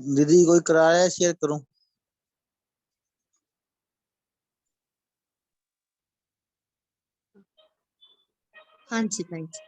दीदी कोई करा रहा है, शेयर करूं? हाँ जी भाई जी।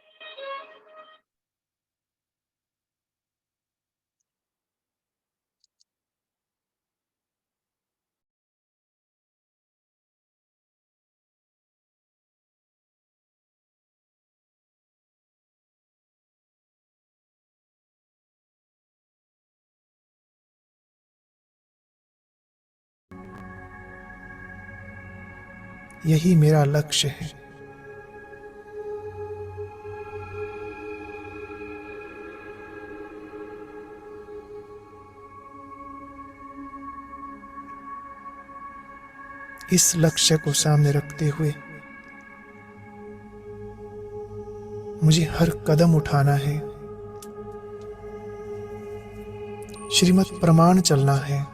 यही मेरा लक्ष्य है। इस लक्ष्य को सामने रखते हुए मुझे हर कदम उठाना है, श्रीमत प्रमाण चलना है।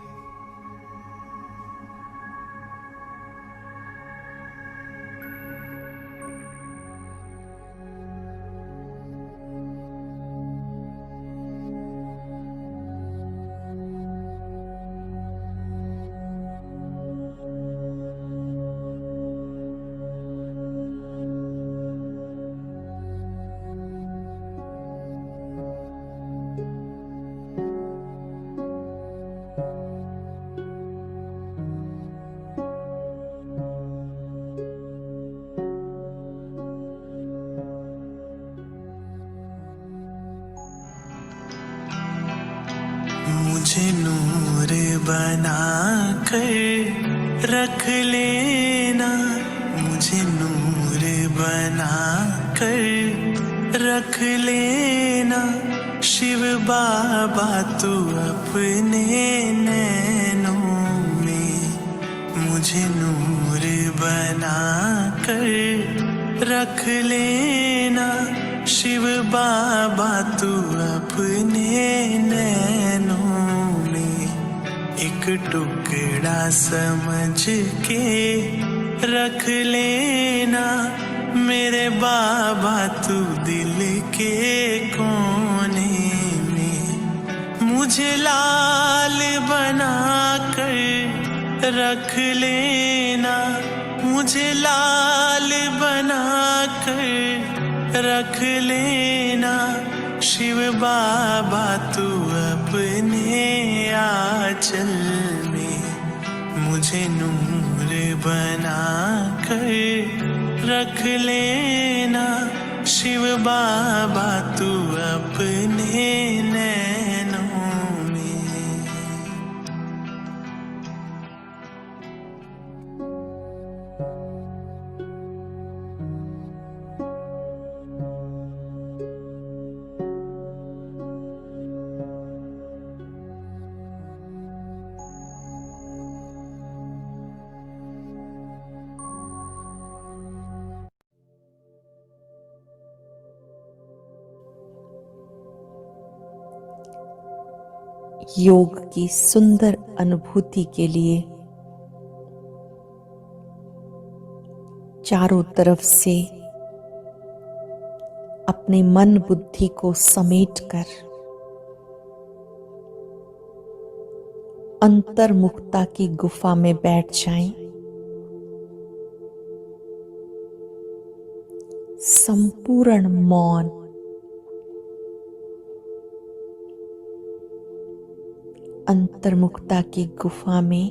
मुझे नूर बना कर रख लेना, मुझे नूर बना कर रख लेना। शिव बाबा तू अपने नैनों में मुझे नूर बना कर रख लेना। शिव बाबा तू अपने नैनों में एक टुकड़ा समझ के रख लेना। मेरे बाबा तू दिल के कोने में मुझे लाल बना कर रख लेना, मुझे लाल बना कर रख लेना। शिव बाबा तू अपने आंचल में मुझे नूर बना कर रख लेना। शिव बाबा तू अपने नैनों में। योग की सुंदर अनुभूति के लिए चारों तरफ से अपने मन बुद्धि को समेटकर अंतर्मुखता की गुफा में बैठ जाएं। संपूर्ण मौन, अंतर्मुखता की गुफा में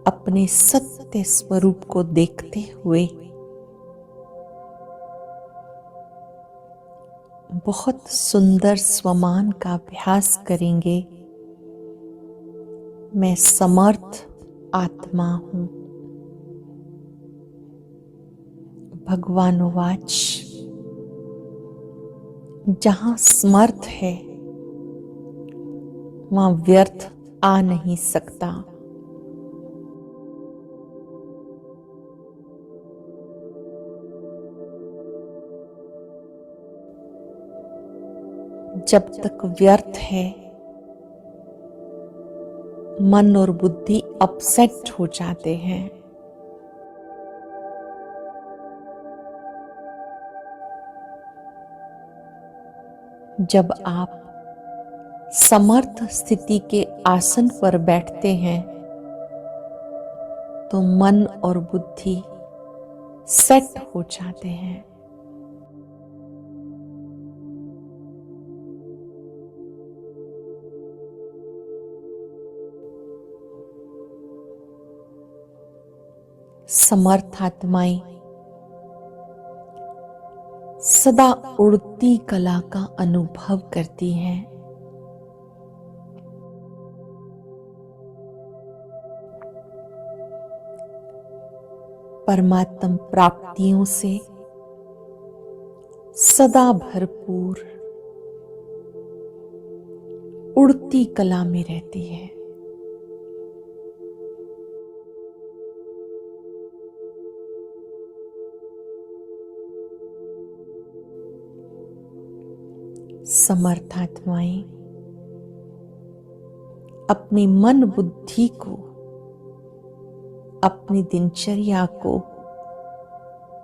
अपने सत्य स्वरूप को देखते हुए बहुत सुंदर स्वमान का अभ्यास करेंगे। मैं समर्थ आत्मा हूं। भगवान उवाच, जहां समर्थ है वहां व्यर्थ आ नहीं सकता। जब तक व्यर्थ है मन और बुद्धि अपसेट हो जाते हैं। जब आप समर्थ स्थिति के आसन पर बैठते हैं तो मन और बुद्धि सेट हो जाते हैं। समर्थ आत्माएं सदा उड़ती कला का अनुभव करती हैं। परमात्म प्राप्तियों से सदा भरपूर उड़ती कला में रहती है। समर्थ आत्माएं अपनी मन बुद्धि को, अपनी दिनचर्या को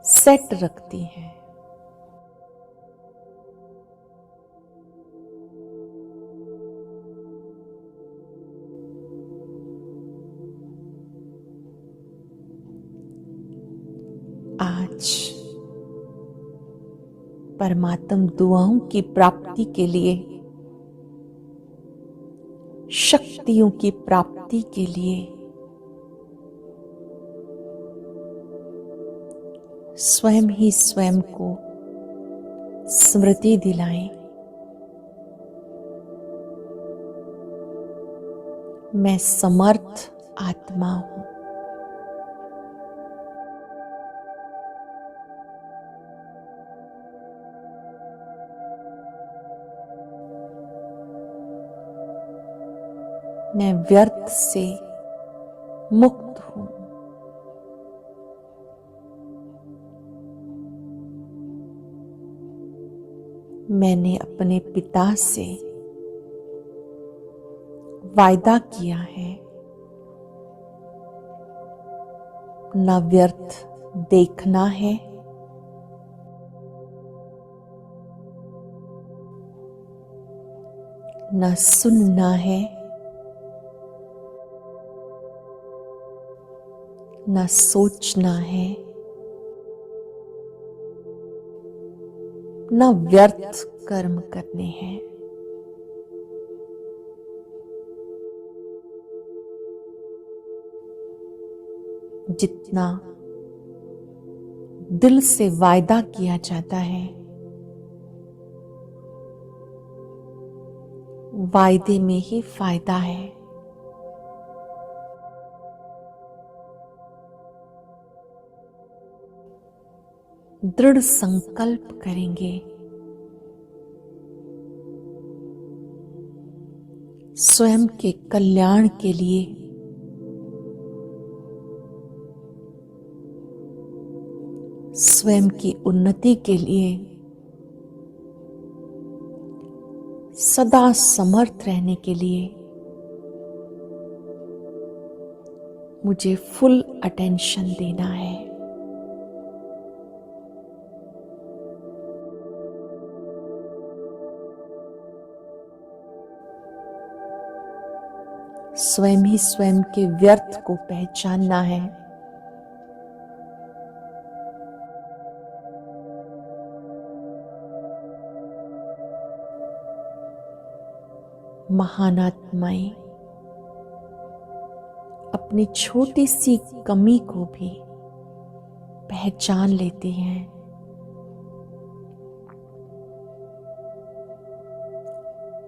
सेट रखती हैं। आज परमात्म दुआओं की प्राप्ति के लिए, शक्तियों की प्राप्ति के लिए स्वयं ही स्वयं को स्मृति दिलाएं। मैं समर्थ आत्मा हूं। मैं व्यर्थ से मुक्त हूं। मैंने अपने पिता से वायदा किया है, न व्यर्थ देखना है, न सुनना है, न सोचना है, न व्यर्थ कर्म करने हैं। जितना दिल से वायदा किया जाता है, वायदे में ही फायदा है। दृढ़ संकल्प करेंगे, स्वयं के कल्याण के लिए, स्वयं की उन्नति के लिए, सदा समर्थ रहने के लिए मुझे फुल अटेंशन देना है। स्वयं ही स्वयं के व्यर्थ को पहचानना है। महान आत्माएं अपनी छोटी सी कमी को भी पहचान लेती हैं।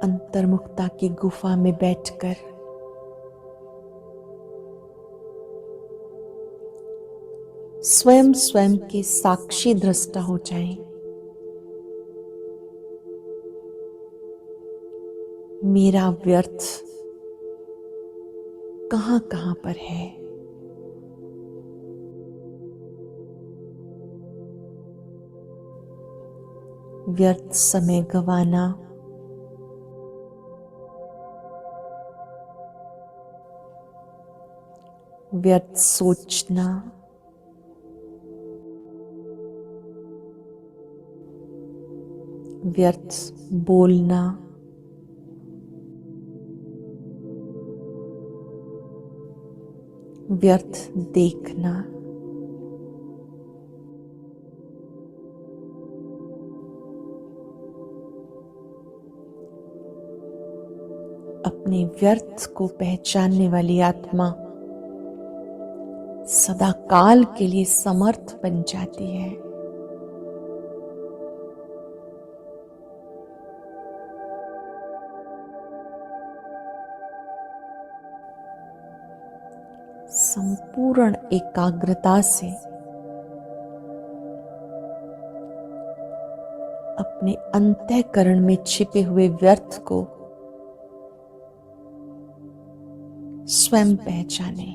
अंतर्मुखता की गुफा में बैठकर स्वयं स्वयं के साक्षी दृष्टा हो जाएं। मेरा व्यर्थ कहां कहां पर है। व्यर्थ समय गंवाना, व्यर्थ सोचना, व्यर्थ बोलना, व्यर्थ देखना, अपने व्यर्थ को पहचानने वाली आत्मा सदा काल के लिए समर्थ बन जाती है। संपूर्ण एकाग्रता से अपने अंतःकरण में छिपे हुए व्यर्थ को स्वयं पहचाने।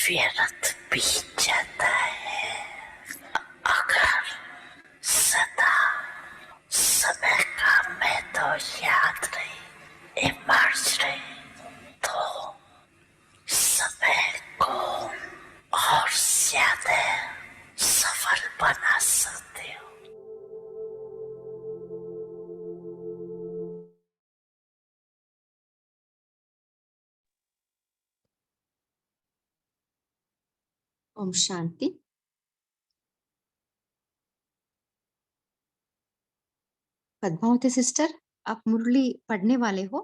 व्यर्थ बीत जाता है अगर सदा समय का मैं तो याद रही इमर्ज रही तो समय को और ज्यादा सफल बना सकते हो। ओम शांति। पद्मावती सिस्टर, आप मुरली पढ़ने वाले हो?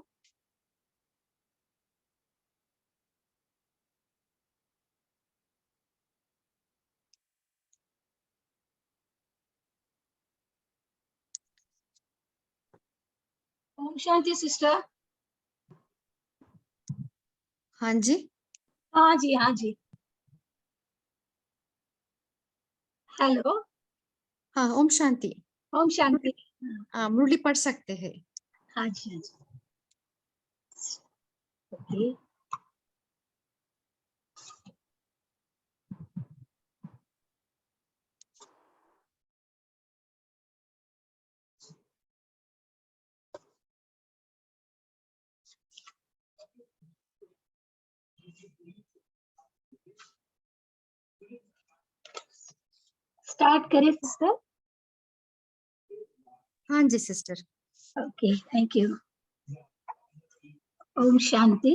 ओम शांति सिस्टर। हाँ जी। हाँ जी, हाँ जी। हेलो। हाँ, ओम शांति। ओम शांति। हाँ, मुरली पढ़ सकते हैं। हाँ जी, हाँ जी। ओके। स्टार्ट करें सिस्टर? हाँ जी सिस्टर। Okay, thank you. ओम शांति।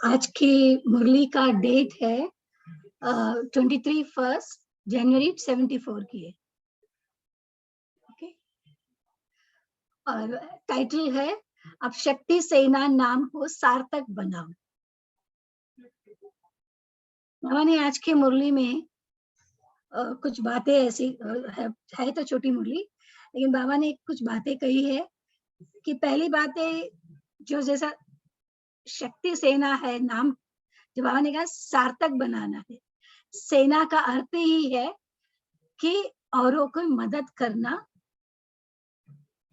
आज की मुरली का डेट है 23 जनवरी 74 की है। ओके। और टाइटल है अब शक्ति सेना नाम को सार्थक बनाओ। बाबा ने आज की मुरली में कुछ बातें ऐसी है तो छोटी मुरली, लेकिन बाबा ने कुछ बातें कही है कि पहली बात है जो जैसा शक्ति सेना है नाम, जो बाबा ने कहा सार्थक बनाना है। सेना का अर्थ ही है कि औरों को मदद करना,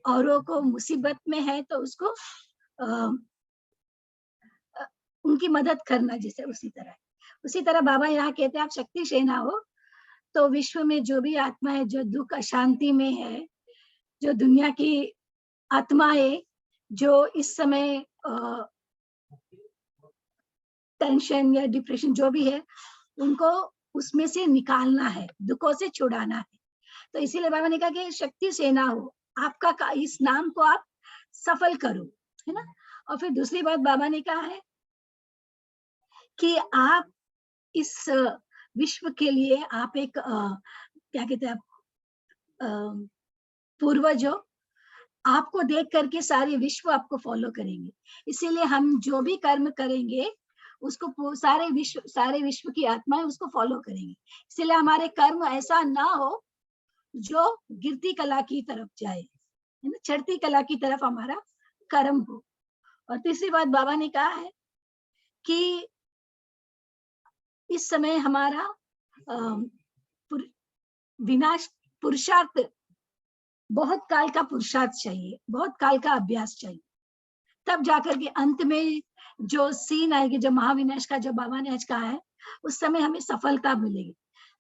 औरों को मुसीबत में है तो उसको उनकी मदद करना, जैसे उसी तरह बाबा यहाँ कहते हैं आप शक्ति सेना हो तो विश्व में जो भी आत्मा है जो दुख अशांति में है, जो दुनिया की आत्माएं जो इस समय टेंशन या डिप्रेशन जो भी है उनको उसमें से निकालना है, दुखों से छुड़ाना है। तो इसीलिए बाबा ने कहा कि शक्ति सेना हो, आपका इस नाम को आप सफल करो, है ना। और फिर दूसरी बात बाबा ने कहा है कि आप इस विश्व के लिए आप एक क्या कहते हैं आप पूर्वजों, आपको देख करके सारे विश्व आपको फॉलो करेंगे। इसीलिए हम जो भी कर्म करेंगे उसको सारे विश्व की आत्माएं उसको फॉलो करेंगे। इसलिए हमारे कर्म ऐसा ना हो जो गिरती कला की तरफ जाए, है ना, चढ़ती कला की तरफ हमारा कर्म हो। और तीसरी बात बाबा ने कहा है कि इस समय हमारा विनाश पुरुषार्थ, बहुत काल का पुरुषार्थ चाहिए, बहुत काल का अभ्यास चाहिए, तब जाकर के अंत में जो सीन आएगी, जो महाविनाश का जो बाबा ने आज कहा है, उस समय हमें सफलता मिलेगी।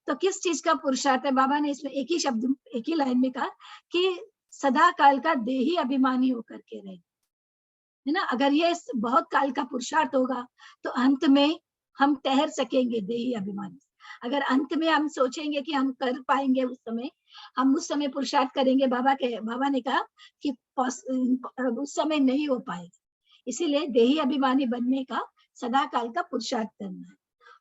तो किस चीज का पुरुषार्थ है? बाबा ने इसमें एक ही शब्द, एक ही लाइन में कहा कि सदा काल का देही अभिमानी होकर के रहे, है ना। अगर ये बहुत काल का पुरुषार्थ होगा तो अंत में हम ठहर सकेंगे देही अभिमानी। अगर अंत में हम सोचेंगे कि हम कर पाएंगे, हम उस समय पुरुषार्थ करेंगे, बाबा ने कहा कि उस समय नहीं हो पाएगा। इसीलिए देही अभिमानी बनने का सदा काल का पुरुषार्थ करना है।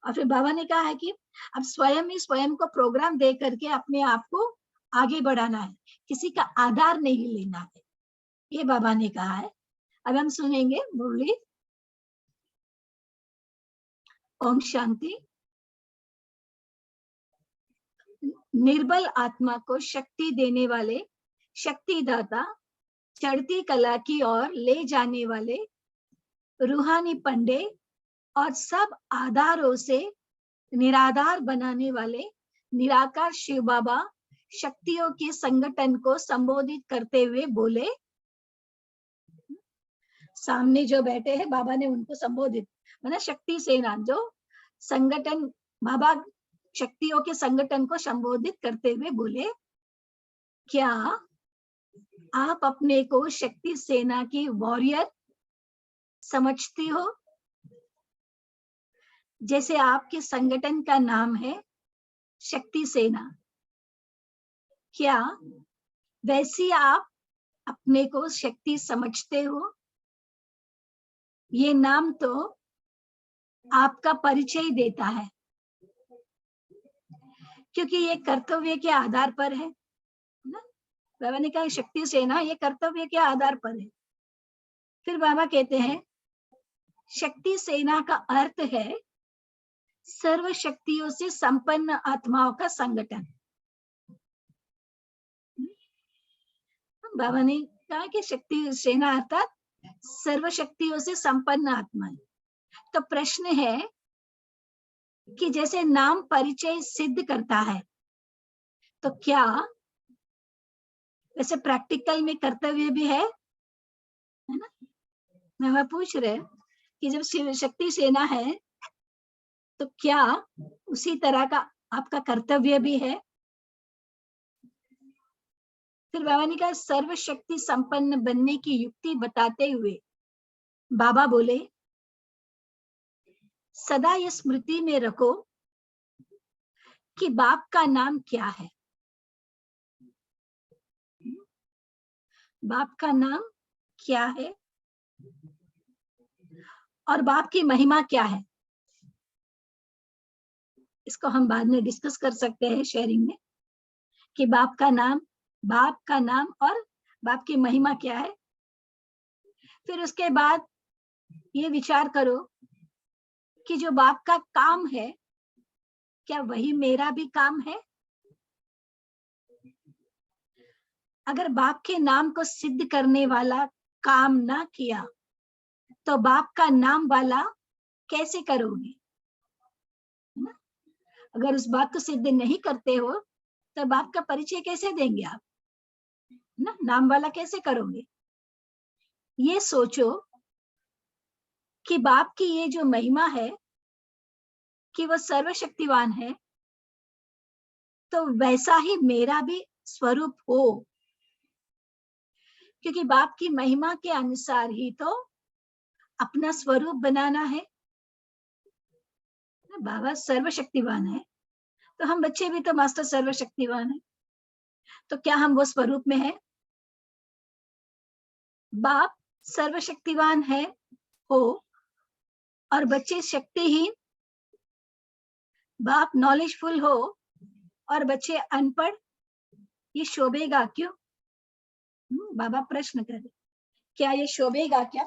और फिर बाबा ने कहा है कि अब स्वयं ही स्वयं को प्रोग्राम दे करके अपने आप को आगे बढ़ाना है, किसी का आधार नहीं लेना है, ये बाबा ने कहा है। अब हम सुनेंगे मुरली। ओम शांति। निर्बल आत्मा को शक्ति देने वाले शक्तिदाता, चढ़ती कला की ओर ले जाने वाले रूहानी पंडे और सब आधारों से निराधार बनाने वाले निराकार शिव बाबा शक्तियों के संगठन को संबोधित करते हुए बोले। सामने जो बैठे हैं बाबा ने उनको संबोधित, मतलब शक्ति सेना जो संगठन, बाबा शक्तियों के संगठन को संबोधित करते हुए बोले, क्या आप अपने को शक्ति सेना की वॉरियर समझती हो? जैसे आपके संगठन का नाम है शक्ति सेना, क्या वैसी आप अपने को शक्ति समझते हो? ये नाम तो आपका परिचय देता है, क्योंकि ये कर्तव्य के आधार पर है ना। बाबा ने कहा शक्ति सेना ये कर्तव्य के आधार पर है। फिर बाबा कहते हैं शक्ति सेना का अर्थ है सर्व शक्तियों से संपन्न आत्माओं का संगठन। बाबा ने कहा कि शक्ति सेना अर्थात सर्व शक्तियों से संपन्न आत्मा है। तो प्रश्न है कि जैसे नाम परिचय सिद्ध करता है, तो क्या वैसे प्रैक्टिकल में कर्तव्य भी है ना। मैं पूछ रहे कि जब शक्ति सेना है तो क्या उसी तरह का आपका कर्तव्य भी है? फिर बाबा ने कहा सर्वशक्ति संपन्न बनने की युक्ति बताते हुए बाबा बोले, सदा ये स्मृति में रखो कि बाप का नाम क्या है। बाप का नाम क्या है और बाप की महिमा क्या है, इसको हम बाद में डिस्कस कर सकते हैं शेयरिंग में, कि बाप का नाम और बाप की महिमा क्या है। फिर उसके बाद ये विचार करो कि जो बाप का काम है, क्या वही मेरा भी काम है? अगर बाप के नाम को सिद्ध करने वाला काम ना किया तो बाप का नाम वाला कैसे करोगे? अगर उस बात को सिद्ध नहीं करते हो तो बाप का परिचय कैसे देंगे आप ना, नाम वाला कैसे करोगे? ये सोचो कि बाप की ये जो महिमा है कि वो सर्वशक्तिवान है, तो वैसा ही मेरा भी स्वरूप हो, क्योंकि बाप की महिमा के अनुसार ही तो अपना स्वरूप बनाना है। बाबा सर्वशक्तिवान है तो हम बच्चे भी तो मास्टर सर्वशक्तिवान है, तो क्या हम वो स्वरूप में है? बाप सर्वशक्तिवान है हो और बच्चे शक्तिहीन, बाप नॉलेजफुल हो और बच्चे अनपढ़, ये शोभेगा क्यों? बाबा प्रश्न करे, क्या ये शोभेगा क्या?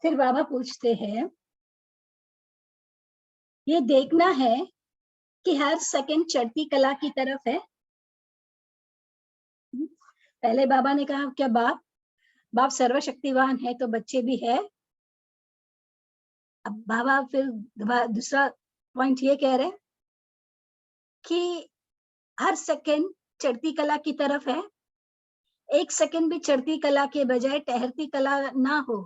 फिर बाबा पूछते हैं, ये देखना है कि हर सेकंड चढ़ती कला की तरफ है। पहले बाबा ने कहा क्या बाप सर्वशक्तिवान है तो बच्चे भी है। अब बाबा फिर दूसरा पॉइंट ये कह रहे हैं कि हर सेकंड चढ़ती कला की तरफ है। एक सेकंड भी चढ़ती कला के बजाय ठहरती कला ना हो,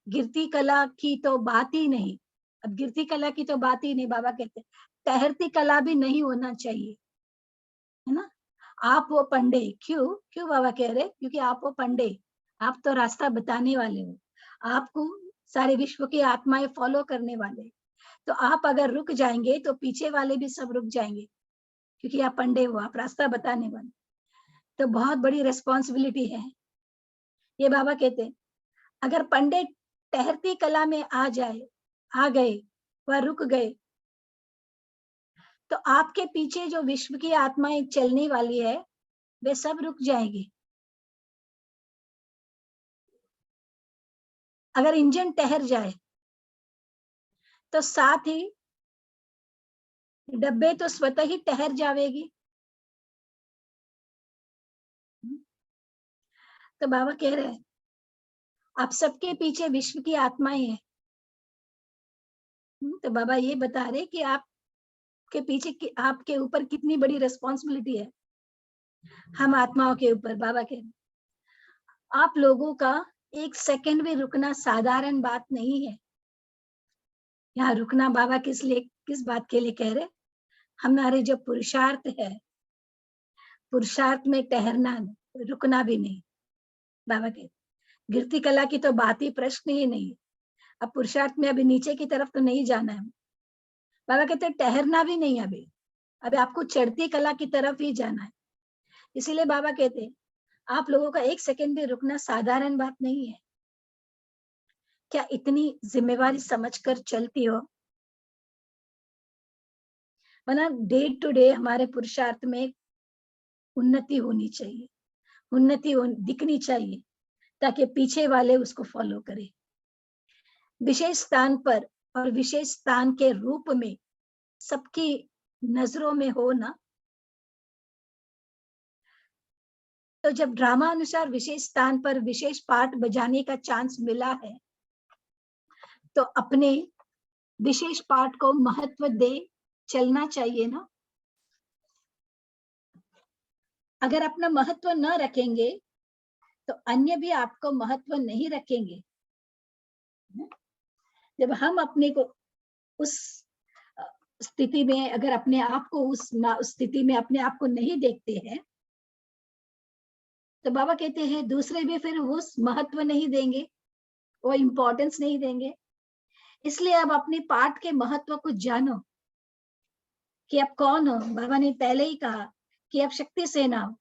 गिरती कला की तो बात ही नहीं। अब गिरती कला की तो बात ही नहीं, बाबा कहते ठहरती कला भी नहीं होना चाहिए, है ना। आप वो पंडे, क्यों बाबा कह रहे, क्योंकि आप वो पंडे, आप तो रास्ता बताने वाले हो, आपको सारे विश्व की आत्माएं फॉलो करने वाले। तो आप अगर रुक जाएंगे तो पीछे वाले भी सब रुक जाएंगे, क्योंकि आप पंडे हो, आप रास्ता बताने वाले। तो बहुत बड़ी रिस्पॉन्सिबिलिटी है। ये बाबा कहते अगर पंडे ठहरती कला में आ गए वह रुक गए, तो आपके पीछे जो विश्व की आत्माएं चलने वाली है वे सब रुक जाएंगे। अगर इंजन ठहर जाए तो साथ ही डब्बे तो स्वतः ही ठहर जाएगी। तो बाबा कह रहे हैं आप सबके पीछे विश्व की आत्माएं हैं। तो बाबा ये बता रहे कि आपके पीछे आपके ऊपर कितनी बड़ी रिस्पॉन्सिबिलिटी है हम आत्माओं के ऊपर। बाबा कह रहे आप लोगों का एक सेकंड भी रुकना साधारण बात नहीं है। यहाँ रुकना बाबा किस बात के लिए कह रहे, हमारे जो पुरुषार्थ है, पुरुषार्थ में ठहरना, रुकना भी नहीं। बाबा कहते गिरती कला की तो बात ही प्रश्न ही नहीं। अब पुरुषार्थ में अभी नीचे की तरफ तो नहीं जाना है। बाबा कहते ठहरना भी नहीं, अभी आपको चढ़ती कला की तरफ ही जाना है। इसीलिए बाबा कहते आप लोगों का एक सेकंड भी रुकना साधारण बात नहीं है। क्या इतनी जिम्मेवारी समझकर चलती हो? वरना डे टू डे हमारे पुरुषार्थ में उन्नति होनी चाहिए, दिखनी चाहिए, ताकि पीछे वाले उसको फॉलो करें। विशेष स्थान पर और विशेष स्थान के रूप में सबकी नजरों में हो ना, तो जब ड्रामा अनुसार विशेष स्थान पर विशेष पार्ट बजाने का चांस मिला है तो अपने विशेष पार्ट को महत्व दे चलना चाहिए ना। अगर अपना महत्व न रखेंगे तो अन्य भी आपको महत्व नहीं रखेंगे। जब हम अपने को उस स्थिति में, अगर अपने आप को उस स्थिति में अपने आप को नहीं देखते हैं तो बाबा कहते हैं दूसरे भी फिर उस महत्व नहीं देंगे, वो इम्पोर्टेंस नहीं देंगे। इसलिए अब अपने पार्ट के महत्व को जानो कि आप कौन हो। बाबा ने पहले ही कहा कि आप शक्ति सेना हो,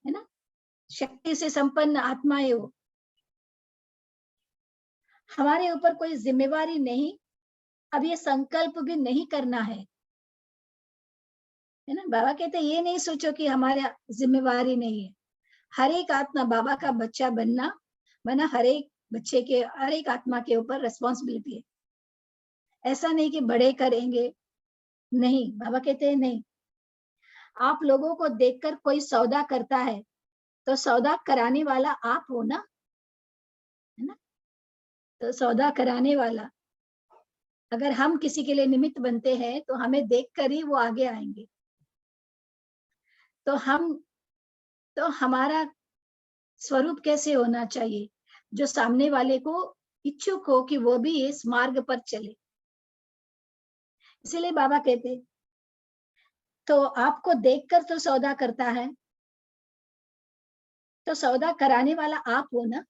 है ना, शक्ति से संपन्न आत्माएं हो। हमारे ऊपर कोई जिम्मेवारी नहीं, अब ये संकल्प भी नहीं करना है ना। बाबा कहते ये नहीं सोचो कि हमारे जिम्मेवारी नहीं है। हर एक आत्मा बाबा का बच्चा बना हर एक बच्चे के, हर एक आत्मा के ऊपर रिस्पॉन्सिबिलिटी है। ऐसा नहीं कि बड़े करेंगे, नहीं। बाबा कहते हैं नहीं, आप लोगों को देखकर कोई सौदा करता है तो सौदा कराने वाला आप हो ना, है ना। तो सौदा कराने वाला, अगर हम किसी के लिए निमित्त बनते हैं तो हमें देखकर ही वो आगे आएंगे। तो हमारा स्वरूप कैसे होना चाहिए, जो सामने वाले को इच्छुक हो कि वो भी इस मार्ग पर चले। इसीलिए बाबा कहते तो आपको देखकर तो सौदा करता है, तो सौदा कराने वाला आप हो ना।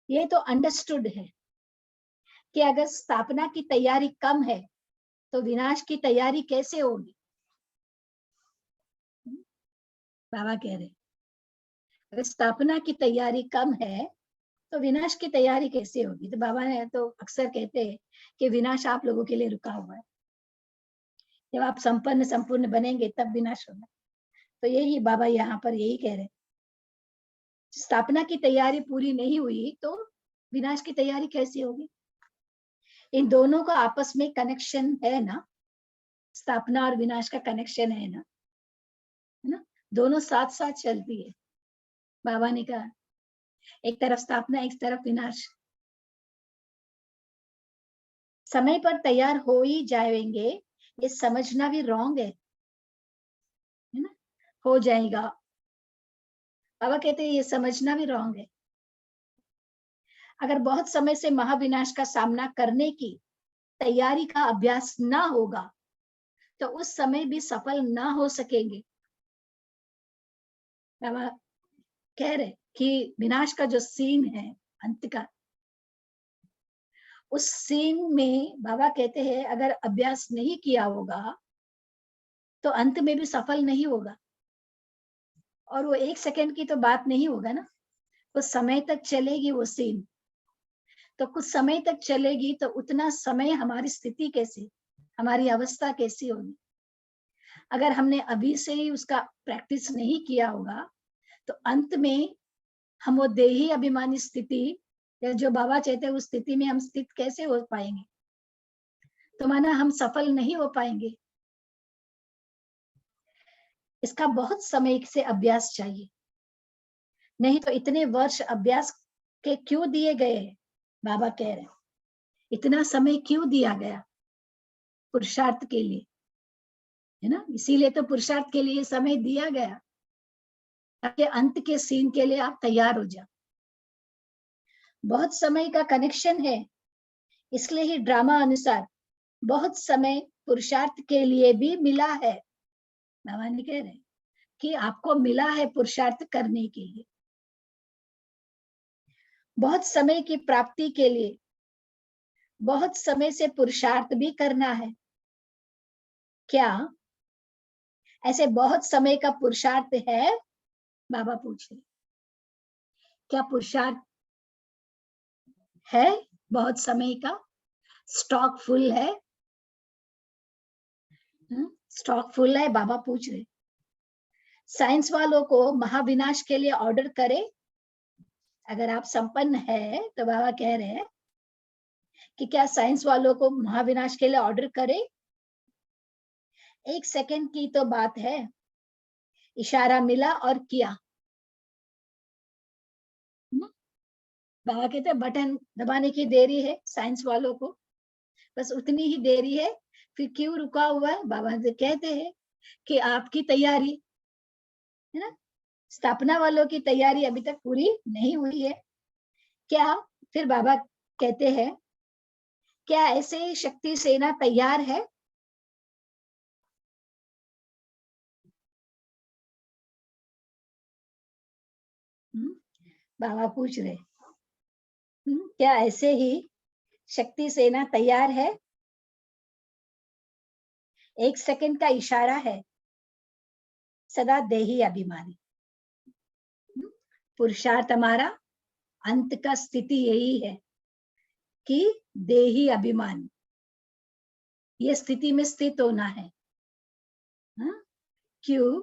ये तो अंडरस्टूड है कि अगर स्थापना की तैयारी कम है तो विनाश की तैयारी कैसे होगी। बाबा कह रहे अगर स्थापना की तैयारी कम है तो विनाश की तैयारी कैसे होगी। तो बाबा ने तो अक्सर कहते हैं कि विनाश आप लोगों के लिए रुका हुआ है, जब आप संपूर्ण बनेंगे तब विनाश होगा। तो यही बाबा यहाँ पर यही कह रहे, स्थापना की तैयारी पूरी नहीं हुई तो विनाश की तैयारी कैसे होगी। इन दोनों का आपस में कनेक्शन है ना, स्थापना और विनाश का कनेक्शन है ना। दोनों साथ साथ चलती है। बाबा ने कहा एक तरफ स्थापना, एक तरफ विनाश। समय पर तैयार हो ही जाएंगे, ये समझना भी रॉन्ग है ना? हो जाएगा, बाबा कहते हैं ये समझना भी रॉन्ग है। अगर बहुत समय से महाविनाश का सामना करने की तैयारी का अभ्यास ना होगा तो उस समय भी सफल ना हो सकेंगे। बाबा कह रहे कि विनाश का जो सीन है अंत का, उस सीन में बाबा कहते हैं अगर अभ्यास नहीं किया होगा तो अंत में भी सफल नहीं होगा। और वो 1 सेकंड की तो बात नहीं होगा ना, कुछ समय तक चलेगी वो सीन। तो कुछ समय तक चलेगी तो उतना समय हमारी स्थिति कैसी, हमारी अवस्था कैसी होगी। अगर हमने अभी से ही उसका प्रैक्टिस नहीं किया होगा तो अंत में हम वो देही अभिमानी स्थिति या जो बाबा चाहते हैं उस स्थिति में हम स्थित कैसे हो पाएंगे, तो माना हम सफल नहीं हो पाएंगे। इसका बहुत समय से अभ्यास चाहिए, नहीं तो इतने वर्ष अभ्यास के क्यों दिए गए हैं? बाबा कह रहे हैं इतना समय क्यों दिया गया पुरुषार्थ के लिए, है ना? इसीलिए तो पुरुषार्थ के लिए समय दिया गया ताकि अंत के सीन के लिए आप तैयार हो जाओ। बहुत समय का कनेक्शन है, इसलिए ही ड्रामा अनुसार बहुत समय पुरुषार्थ के लिए भी मिला है। बाबा ने कह रहे हैं कि आपको मिला है पुरुषार्थ करने के लिए, बहुत समय की प्राप्ति के लिए बहुत समय से पुरुषार्थ भी करना है। क्या ऐसे बहुत समय का पुरुषार्थ है? बाबा पूछ रहे क्या पुरुषार्थ है? बहुत समय का स्टॉक फुल है? स्टॉक फुल है? बाबा पूछ रहे साइंस वालों को महाविनाश के लिए ऑर्डर करे? अगर आप संपन्न है तो बाबा कह रहे हैं कि क्या साइंस वालों को महाविनाश के लिए ऑर्डर करे? 1 सेकंड की तो बात है, इशारा मिला और किया। बाबा कहते हैं बटन दबाने की देरी है साइंस वालों को, बस उतनी ही देरी है, फिर क्यों रुका हुआ है? बाबा से कहते हैं कि आपकी तैयारी है ना, स्थापना वालों की तैयारी अभी तक पूरी नहीं हुई है। क्या? फिर बाबा कहते हैं क्या ऐसे शक्ति सेना तैयार है? बाबा पूछ रहे क्या ऐसे ही शक्ति सेना तैयार है? 1 सेकंड का इशारा है, सदा देही अभिमानी। पुरुषार्थ हमारा अंत का स्थिति यही है कि देही अभिमानी, ये स्थिति में स्थित होना है। क्यों?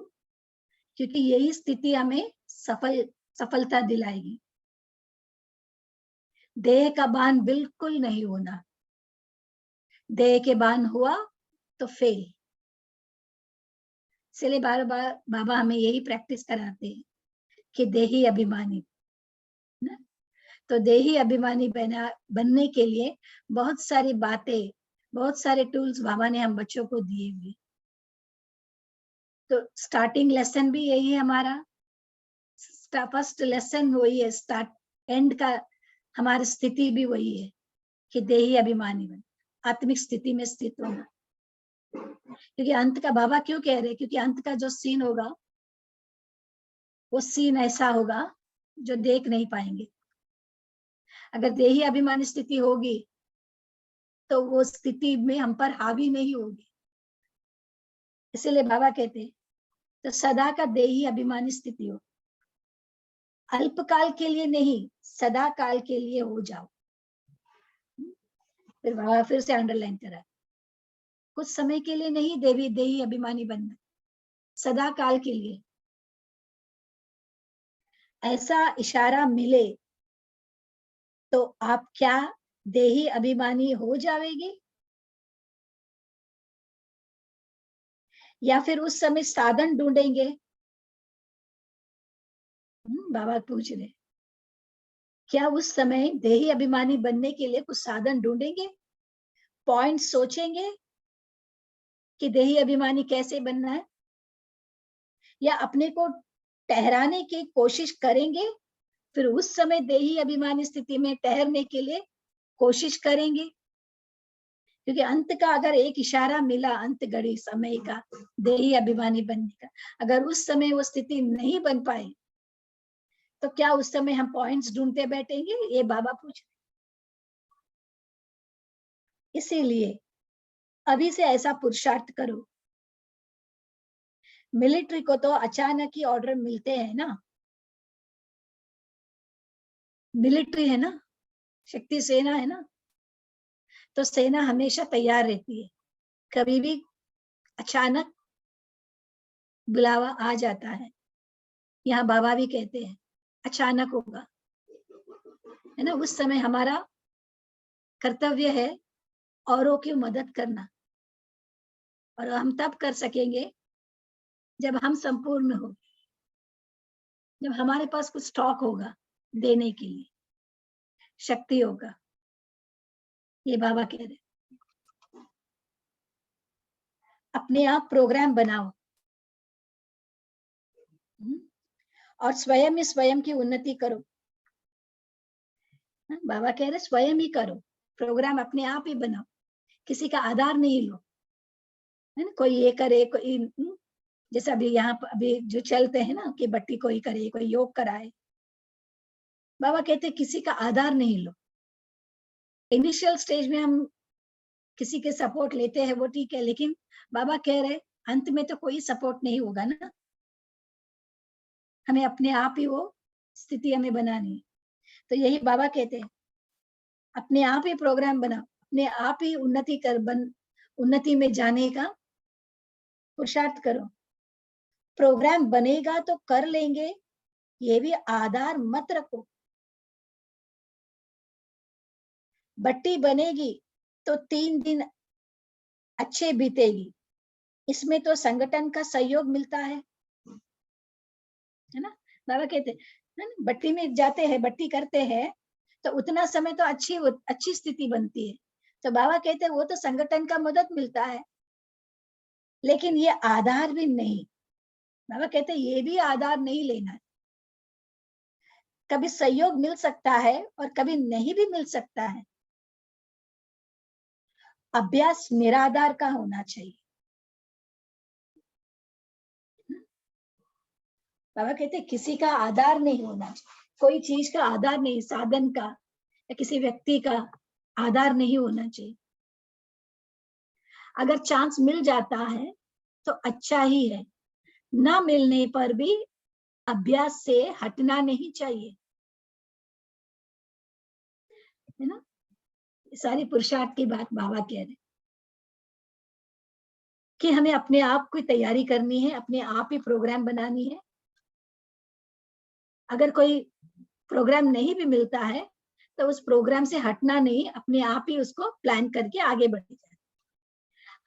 क्योंकि यही स्थिति हमें सफलता दिलाएगी। देह का बान बिल्कुल नहीं होना, देह के बान हुआ तो फेल। इसलिए बार बार बाबा हमें यही प्रैक्टिस कराते हैं कि देही अभिमानी ना? तो देही अभिमानी बनने के लिए बहुत सारी बातें, बहुत सारे टूल्स बाबा ने हम बच्चों को दिए हुए। तो स्टार्टिंग लेसन भी यही है हमारा, फर्स्ट लेसन वही है, स्टार्ट एंड का हमारी स्थिति भी वही है कि देही अभिमानी बन, आत्मिक स्थिति में स्थित होना। क्योंकि अंत का बाबा क्यों कह रहे? क्योंकि अंत का जो सीन होगा वो सीन ऐसा होगा जो देख नहीं पाएंगे। अगर देही अभिमानी स्थिति होगी तो वो स्थिति में हम पर हावी नहीं होगी। इसलिए बाबा कहते हैं तो सदा का देही अभिमानी स्थिति हो, अल्पकाल के लिए नहीं, सदा काल के लिए हो जाओ। फिर बाबा फिर से अंडरलाइन करा, कुछ समय के लिए नहीं देही अभिमानी बनना, सदा काल के लिए। ऐसा इशारा मिले तो आप क्या देही अभिमानी हो जाएगी, या फिर उस समय साधन ढूंढेंगे बाबा पूछ रहे, क्या उस समय देही अभिमानी बनने के लिए कुछ साधन ढूंढेंगे, पॉइंट सोचेंगे कि देही अभिमानी कैसे बनना है, या अपने को ठहराने की कोशिश करेंगे, फिर उस समय देही अभिमानी स्थिति में ठहरने के लिए कोशिश करेंगे? क्योंकि अंत का अगर एक इशारा मिला, अंत घड़ी समय का देही अभिमानी बनने का, अगर उस समय वो स्थिति नहीं बन पाए तो क्या उस समय हम पॉइंट्स ढूंढते बैठेंगे? ये बाबा पूछ रहे। इसीलिए अभी से ऐसा पुरुषार्थ करो। मिलिट्री को तो अचानक ही ऑर्डर मिलते हैं ना, मिलिट्री है ना, शक्ति सेना है ना, तो सेना हमेशा तैयार रहती है, कभी भी अचानक बुलावा आ जाता है। यहाँ बाबा भी कहते हैं अचानक होगा, है ना। उस समय हमारा कर्तव्य है औरों की मदद करना, और हम तब कर सकेंगे जब हम संपूर्ण हो, जब हमारे पास कुछ स्टॉक होगा देने के लिए, शक्ति होगा। ये बाबा कह रहे, अपने आप प्रोग्राम बनाओ और स्वयं ही स्वयं की उन्नति करो। बाबा कह रहे स्वयं ही करो, प्रोग्राम अपने आप ही बनाओ, किसी का आधार नहीं लो, है ना। कोई ये करे, कोई जैसे अभी यहाँ अभी जो चलते हैं ना कि बट्टी कोई करे, कोई योग कराए। बाबा कहते किसी का आधार नहीं लो। इनिशियल स्टेज में हम किसी के सपोर्ट लेते हैं वो ठीक है, लेकिन बाबा कह रहे अंत में तो कोई सपोर्ट नहीं होगा ना, हमें अपने आप ही वो स्थिति हमें बनानी है। तो यही बाबा कहते हैं अपने आप ही प्रोग्राम बनाओ, अपने आप ही उन्नति में जाने का पुरुषार्थ करो। प्रोग्राम बनेगा तो कर लेंगे, ये भी आधार मत रखो। बट्टी बनेगी तो 3 दिन अच्छे बीतेगी, इसमें तो संगठन का सहयोग मिलता है ना। बाबा कहते हैं बट्टी में जाते हैं, बट्टी करते हैं तो उतना समय तो अच्छी स्थिति बनती है। तो बाबा कहते हैं वो तो संगठन का मदद मिलता है, लेकिन ये आधार भी नहीं। बाबा कहते हैं ये भी आधार नहीं लेना है। कभी सहयोग मिल सकता है और कभी नहीं भी मिल सकता है। अभ्यास निराधार का होना चाहिए। बाबा कहते हैं किसी का आधार नहीं होना चाहिए, कोई चीज का आधार नहीं, साधन का या किसी व्यक्ति का आधार नहीं होना चाहिए। अगर चांस मिल जाता है तो अच्छा ही है, ना मिलने पर भी अभ्यास से हटना नहीं चाहिए, है ना। सारी पुरुषार्थ की बात बाबा कह रहे कि हमें अपने आप की तैयारी करनी है, अपने आप ही प्रोग्राम बनानी है। अगर कोई प्रोग्राम नहीं भी मिलता है तो उस प्रोग्राम से हटना नहीं, अपने आप ही उसको प्लान करके आगे बढ़े जाए।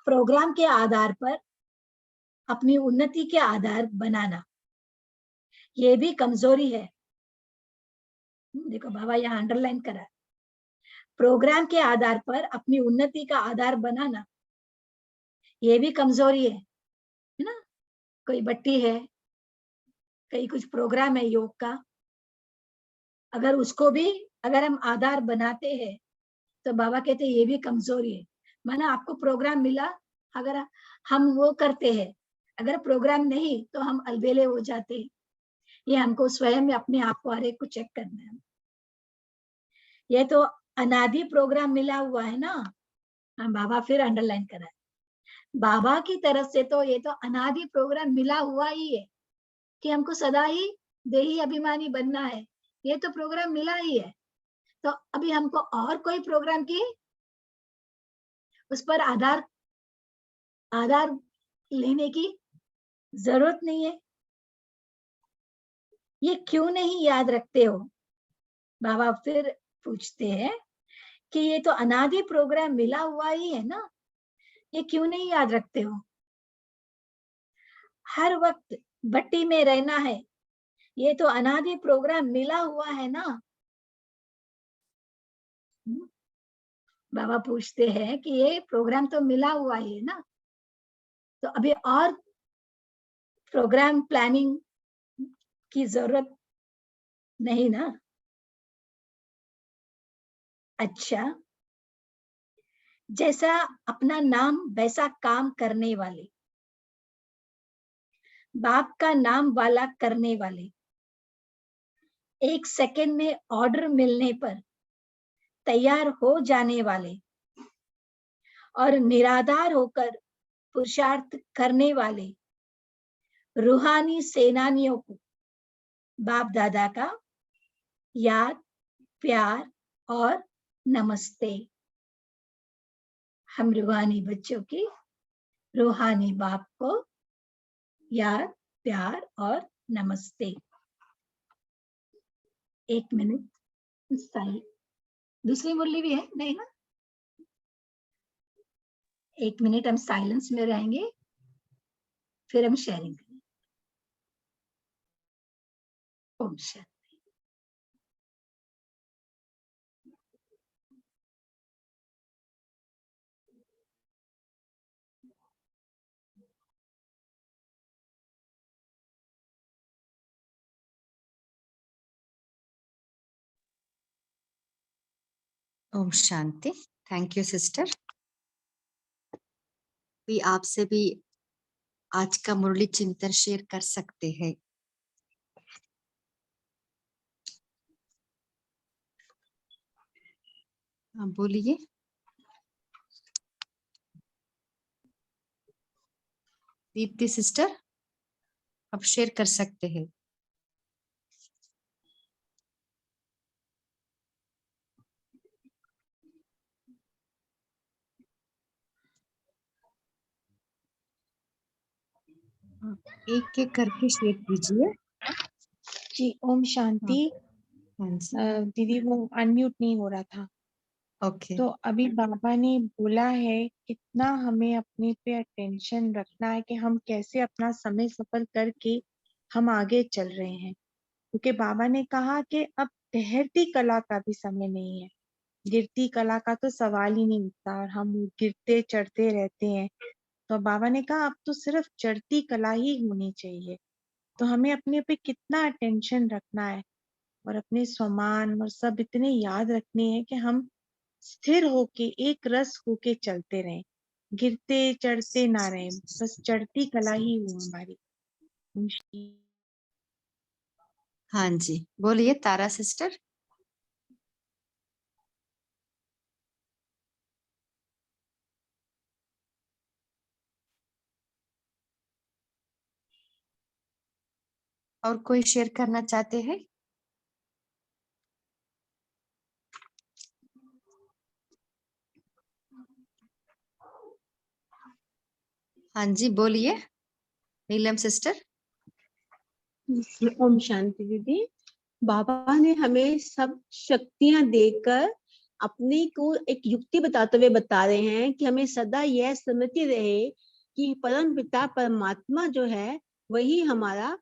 प्रोग्राम के आधार पर अपनी उन्नति के आधार बनाना, ये भी कमजोरी है। देखो बाबा यहाँ अंडरलाइन करा, प्रोग्राम के आधार पर अपनी उन्नति का आधार बनाना, ये भी कमजोरी है ना। कोई बट्टी है, कहीं कुछ प्रोग्राम है योग का, अगर उसको भी अगर हम आधार बनाते हैं तो बाबा कहते हैं ये भी कमजोरी है। माना आपको प्रोग्राम मिला, अगर हम वो करते हैं, अगर प्रोग्राम नहीं तो हम अलबेले हो जाते हैं। ये हमको स्वयं में अपने आप को हर एक को चेक करना है। ये तो अनादि प्रोग्राम मिला हुआ है ना। हम बाबा फिर अंडरलाइन करा है, बाबा की तरफ से तो ये तो अनादि प्रोग्राम मिला हुआ ही है कि हमको सदा ही देही अभिमानी बनना है। ये तो प्रोग्राम मिला ही है, तो अभी हमको और कोई प्रोग्राम की उस पर आधार लेने की जरूरत नहीं है। ये क्यों नहीं याद रखते हो? बाबा फिर पूछते हैं कि ये तो अनादि प्रोग्राम मिला हुआ ही है ना, ये क्यों नहीं याद रखते हो? हर वक्त भट्टी में रहना है, ये तो अनादि प्रोग्राम मिला हुआ है ना। बाबा पूछते हैं कि ये प्रोग्राम तो मिला हुआ है ना, तो अभी और प्रोग्राम प्लानिंग की जरूरत नहीं ना। अच्छा, जैसा अपना नाम वैसा काम करने वाले, बाप का नाम वाला करने वाले, एक सेकंड में ऑर्डर मिलने पर तैयार हो जाने वाले और निराधार होकर पुरुषार्थ करने वाले रूहानी सेनानियों को बाप दादा का याद, प्यार और नमस्ते। हम रूहानी बच्चों की रूहानी बाप को याद, प्यार और नमस्ते। 1 मिनट, दूसरी मुरली भी है नहीं ना? 1 मिनट हम साइलेंस में रहेंगे, फिर हम शेयरिंग करेंगे। ओम शांति। ओम शांति। Thank you sister. भी आपसे भी आज का मुरली चिंतन शेयर कर सकते हैं। हाँ बोलिए। दीप्ति सिस्टर, आप शेयर कर सकते हैं। एक एक करके शेयर कीजिए। जी ओम शांति। हाँ जी, दीदी वो अनम्यूट नहीं हो रहा था। ओके। तो अभी बाबा ने बोला है कितना हमें अपने पे अटेंशन रखना है कि हम कैसे अपना समय सफल करके हम आगे चल रहे हैं, क्योंकि बाबा ने कहा कि अब ठहरती कला का भी समय नहीं है, गिरती कला का तो सवाल ही नहीं उठता और हम गिरते चढ़ते रहते हैं। तो बाबा ने कहा अब तो सिर्फ चढ़ती कला ही होनी चाहिए। तो हमें अपने पे कितना अटेंशन रखना है और अपने स्वमान और सब इतने याद रखने हैं कि हम स्थिर होके एक रस होके चलते रहें, गिरते चढ़ते ना रहें, बस चढ़ती कला ही हो हमारी। हाँ जी, बोलिए तारा सिस्टर। और कोई शेयर करना चाहते हैं? हाँ जी बोलिए नीलम सिस्टर। ओम शांति दीदी। बाबा ने हमें सब शक्तियां देकर अपने को एक युक्ति बताते हुए बता रहे हैं कि हमें सदा यह स्मृति रहे कि परम पिता परमात्मा जो है वही हमारा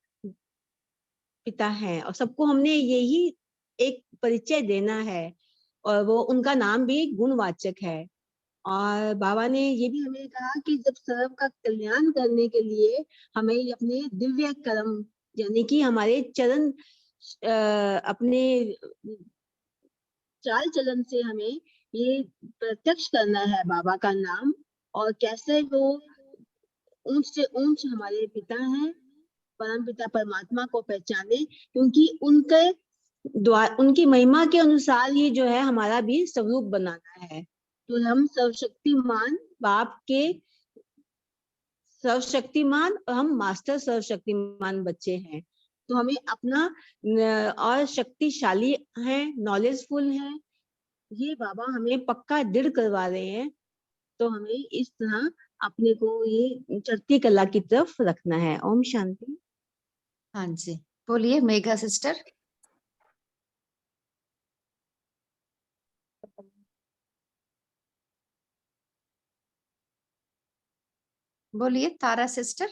पिता है और सबको हमने यही एक परिचय देना है और वो उनका नाम भी गुणवाचक है। और बाबा ने ये भी हमें कहा कि जब सर्व का कल्याण करने के लिए हमें अपने दिव्य कर्म यानी कि हमारे चरण अपने चाल चलन से हमें ये प्रत्यक्ष करना है बाबा का नाम और कैसे वो ऊंच से ऊंच हमारे पिता हैं, परम पिता परमात्मा को पहचाने, क्योंकि उनके द्वार उनकी महिमा के अनुसार ही जो है हमारा भी स्वरूप बनाना है। तो हम सर्वशक्तिमान बाप के सर्वशक्तिमान और हम मास्टर सर्वशक्तिमान बच्चे हैं। तो हमें अपना और शक्तिशाली है, नॉलेजफुल है, ये बाबा हमें पक्का दृढ़ करवा रहे हैं। तो हमें इस तरह अपने को ये चढ़ती कला की तरफ रखना है। ओम शांति। हाँ जी बोलिए मेघा सिस्टर। बोलिए तारा सिस्टर।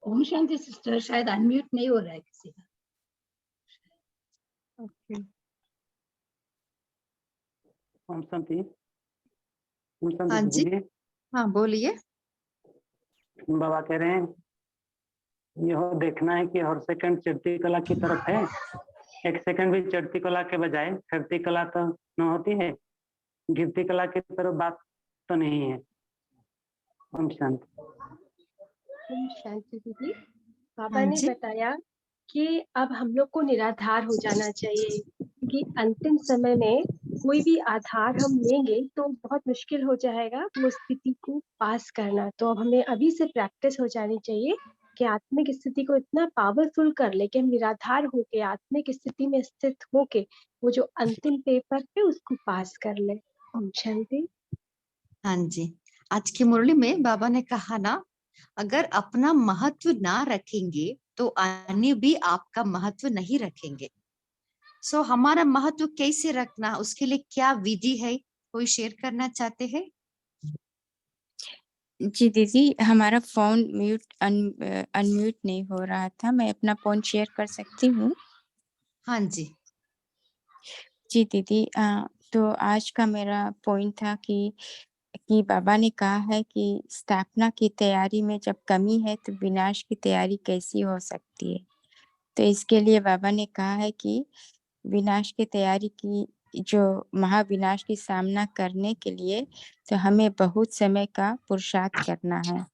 ओम शांति सिस्टर, शायद अनम्यूट नहीं हो रहा है किसी का। ओके, ओम शांति। ओम हाँ शांति जी। दीदी। हाँ बोलिए। बाबा कह रहे हैं यह देखना है कि हर सेकंड चढ़ती कला की तरफ है, एक सेकंड भी चढ़ती कला के बजाय चढ़ती कला तो न होती है, गिरती कला की तरफ बात तो नहीं है। ओम शांति। ओम शांति दीदी। बाबा हाँ ने जी। बताया कि अब हम लोग को निराधार हो जाना चाहिए, क्योंकि अंतिम समय में कोई भी आधार हम लेंगे तो बहुत मुश्किल हो जाएगा वो स्थिति को पास करना। तो अब हमें अभी से प्रैक्टिस हो जानी चाहिए कि आत्मिक स्थिति को इतना पावरफुल कर ले कि हम निराधार होके आत्मिक स्थिति में स्थित होके वो जो अंतिम पेपर है उसको पास कर ले। ओम शांति। हाँ जी। आज की मुरली में बाबा ने कहा ना, अगर अपना महत्व ना रखेंगे तो अन्य भी आपका महत्व नहीं रखेंगे। सो हमारा महत्व कैसे रखना, उसके लिए क्या विधि है, कोई शेयर करना चाहते हैं? जी दीदी, हमारा फोन अनम्यूट नहीं हो रहा था। मैं अपना फोन शेयर कर सकती हूँ? हाँ जी। जी दीदी, तो आज का मेरा पॉइंट था कि बाबा ने कहा है कि स्थापना की तैयारी में जब कमी है तो विनाश की तैयारी कैसी हो सकती है। तो इसके लिए बाबा ने कहा है कि विनाश की तैयारी की, जो महाविनाश की सामना करने के लिए तो हमें बहुत समय का पुरुषार्थ करना है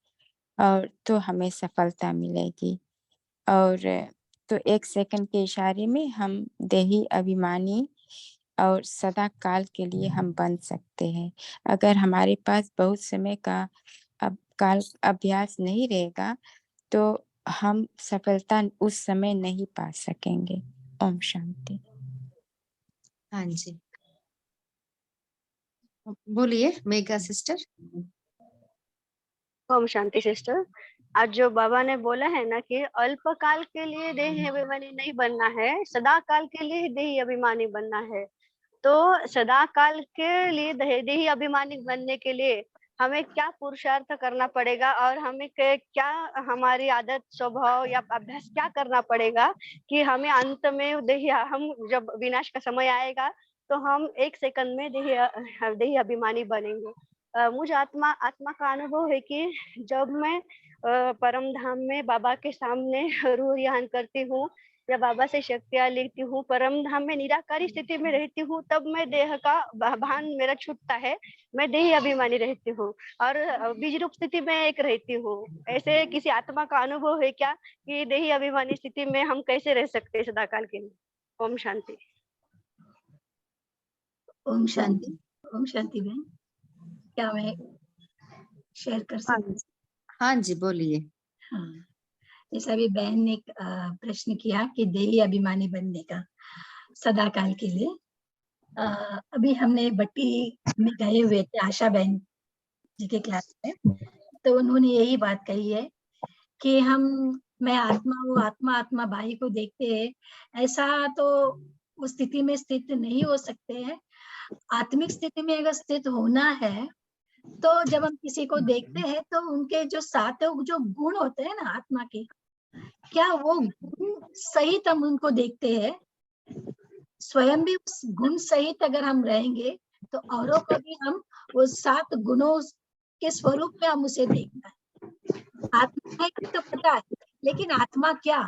और तो हमें सफलता मिलेगी। और तो एक सेकंड के इशारे में हम देही अभिमानी और सदा काल के लिए हम बन सकते हैं। अगर हमारे पास बहुत समय का काल अभ्यास नहीं रहेगा तो हम सफलता उस समय नहीं पा सकेंगे। ओम शांति। हाँ जी, बोलिए mega sister. Om Shanti sister. आज जो बाबा ने बोला है ना कि अल्पकाल के लिए देही अभिमानी नहीं बनना है, सदा काल के लिए देही अभिमानी बनना है। तो सदा काल के लिए देही अभिमानी बनने के लिए हमें क्या पुरुषार्थ करना पड़ेगा और हमें क्या हमारी आदत स्वभाव या अभ्यास क्या करना पड़ेगा कि हमें अंत में हम जब विनाश का समय आएगा तो हम एक सेकंड में देही अभिमानी बनेंगे। मुझे आत्मा का अनुभव है कि जब मैं परम धाम में बाबा के सामने रूह रिहान करती हूँ या बाबा से शक्तियाँ लेती हूँ, परम धाम में निराकारी स्थिति में रहती हूँ, तब मैं देह का भान मेरा छूटता है, मैं देही अभिमानी रहती हूँ और बीज रूप स्थिति में एक रहती हूँ। ऐसे किसी आत्मा का अनुभव है क्या कि देही अभिमानी स्थिति में हम कैसे रह सकते हैं सदा काल के लिए? ओम शांति। ओम शांति। ओम शांति बहन, क्या मैं शेयर कर सकती? हाँ जी बोलिए। हाँ, जैसा अभी बहन ने प्रश्न किया कि देही अभिमानी बनने का सदा काल के लिए, अभी हमने बट्टी में गए हुए थे आशा बहन जी के क्लास में, तो उन्होंने यही बात कही है कि मैं आत्मा हूँ, आत्मा आत्मा भाई को देखते हैं, ऐसा तो उस स्थिति में स्थित नहीं हो सकते हैं। आत्मिक स्थिति में अगर स्थित होना है तो जब हम किसी को देखते हैं तो उनके जो साथ जो गुण होते हैं ना आत्मा के, क्या वो गुण सहित हम उनको देखते हैं? स्वयं भी उस गुण सहित अगर हम रहेंगे तो औरों को भी हम वो 7 गुणों के स्वरूप में हम उसे देखना है। आत्मा है तो पता है, लेकिन आत्मा क्या,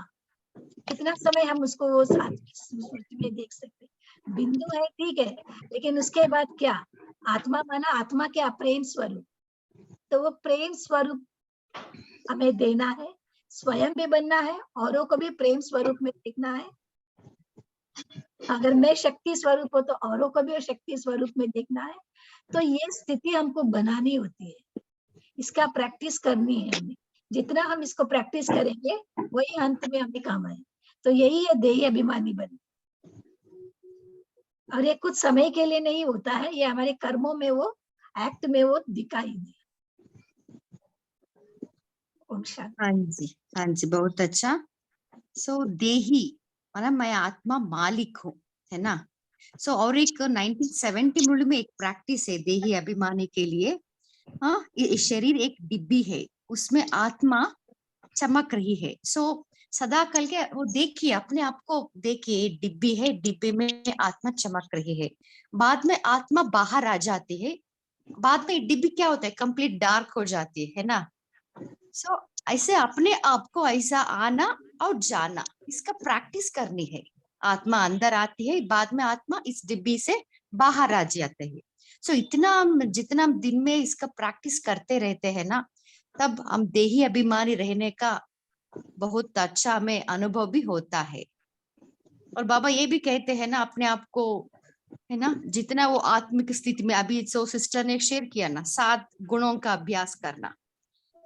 कितना समय हम उसको वो स्मृति में देख सकते? बिंदु है ठीक है, लेकिन उसके बाद क्या? आत्मा माना आत्मा क्या? प्रेम स्वरूप। तो वो प्रेम स्वरूप हमें देना है, स्वयं भी बनना है, औरों को भी प्रेम स्वरूप में देखना है। अगर मैं शक्ति स्वरूप हूँ तो औरों को भी शक्ति स्वरूप में देखना है। तो ये स्थिति हमको बनानी होती है, इसका प्रैक्टिस करनी है हमें। जितना हम इसको प्रैक्टिस करेंगे वही अंत में हमें काम आए। तो यही है देही अभिमानी बनना। और ये कुछ समय के लिए नहीं होता है, ये हमारे कर्मों में वो एक्ट में वो दिखाई दे। हाँ जी बहुत अच्छा। सो देही मतलब मैं आत्मा मालिक हूँ, है ना। सो और एक 1970 मुरली में एक प्रैक्टिस है देही अभिमानी के लिए। हाँ, ये शरीर एक डिब्बी है, उसमें आत्मा चमक रही है। सो सदा कल के वो देखिए, अपने आप को देखिए, डिब्बी है, डिब्बे में आत्मा चमक रही है, बाद में आत्मा बाहर आ जाती है, बाद में डिब्बी क्या होता है, कंप्लीट डार्क हो जाती है ना। सो ऐसे अपने आप को ऐसा आना और जाना, इसका प्रैक्टिस करनी है। आत्मा अंदर आती है, बाद में आत्मा इस डिब्बी से बाहर आ जाते हैं। सो इतना हम जितना दिन में इसका प्रैक्टिस करते रहते हैं ना, तब हम देही अभिमानी रहने का बहुत अच्छा हमें अनुभव भी होता है। और बाबा ये भी कहते हैं ना, अपने आप को, है ना, जितना वो आत्मिक स्थिति में, अभी जो सिस्टर ने शेयर किया ना, 7 गुणों का अभ्यास करना,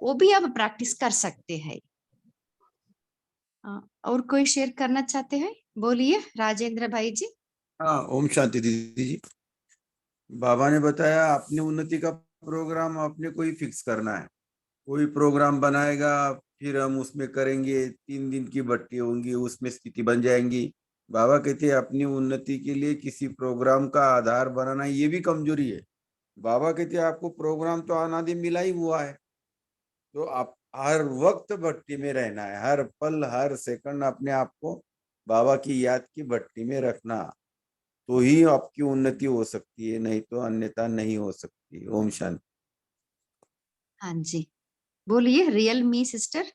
वो भी आप प्रैक्टिस कर सकते हैं। और कोई शेयर करना चाहते हैं? बोलिए राजेंद्र भाई जी। हाँ, ओम शांति दीदी जी। बाबा ने बताया अपनी उन्नति का प्रोग्राम अपने को ही फिक्स करना है। कोई प्रोग्राम बनाएगा, फिर हम उसमें करेंगे, 3 दिन की भट्टी होंगी, उसमें स्थिति बन जाएंगी। बाबा कहते हैं अपनी उन्नति के लिए किसी प्रोग्राम का आधार बनाना ये भी कमजोरी है। बाबा कहते हैं आपको प्रोग्राम तो अनादि मिला ही हुआ है, तो आप हर वक्त भट्टी में रहना है, हर पल हर सेकंड अपने आप को बाबा की याद की भट्टी में रखना, तो ही आपकी उन्नति हो सकती है, नहीं तो अन्यथा नहीं हो सकती। ओम शांति। हाँ जी, बोलिए real me sister.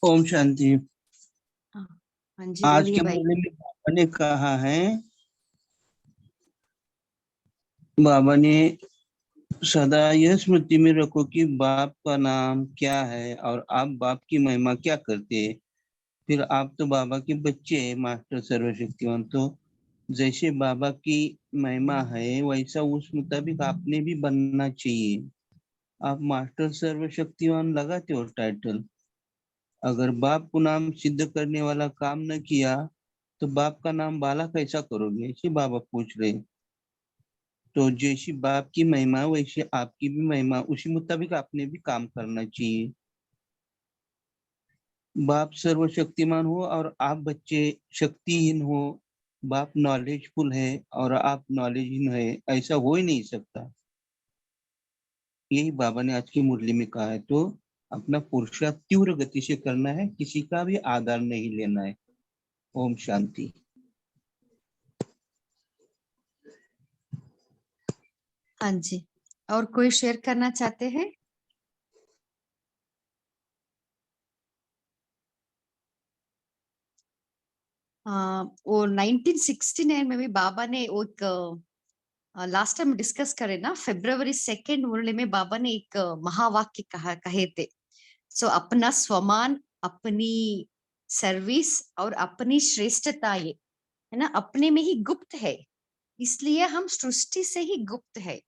Om Shanti. हाँ जी, आज बोलिए के भाई। मुरली में बाबा ने सदा यह स्मृति में रखो कि बाप का नाम क्या है और आप बाप की महिमा क्या करते हैं। फिर आप तो बाबा के बच्चे हैं, मास्टर सर्वशक्तिवान। तो जैसे बाबा की महिमा है वैसा उस मुताबिक आपने भी बनना चाहिए। आप मास्टर सर्वशक्तिवान लगाते हो टाइटल, अगर बाप को नाम सिद्ध करने वाला काम न किया तो बाप का नाम बाला कैसा करोगे, ऐसे बाबा पूछ रहे। तो जैसी बाप की महिमा वैसे आपकी भी महिमा, उसी मुताबिक आपने भी काम करना चाहिए। बाप सर्वशक्तिमान हो और आप बच्चे शक्तिहीन हो, बाप नॉलेजफुल है और आप नॉलेजहीन है, ऐसा हो ही नहीं सकता। यही बाबा ने आज की मुरली में कहा है। तो अपना पुरुषार्थ तीव्र गति से करना है, किसी का भी आधार नहीं लेना है। ओम शांति। हाँ जी, और कोई शेयर करना चाहते हैं? वो 1969 में भी बाबा ने वो एक लास्ट टाइम डिस्कस करे ना, February 2 मुरली में बाबा ने एक महावाक्य कहे थे। सो अपना स्वमान, अपनी सर्विस और अपनी श्रेष्ठता, ये है ना, अपने में ही गुप्त है, इसलिए हम सृष्टि से ही गुप्त है।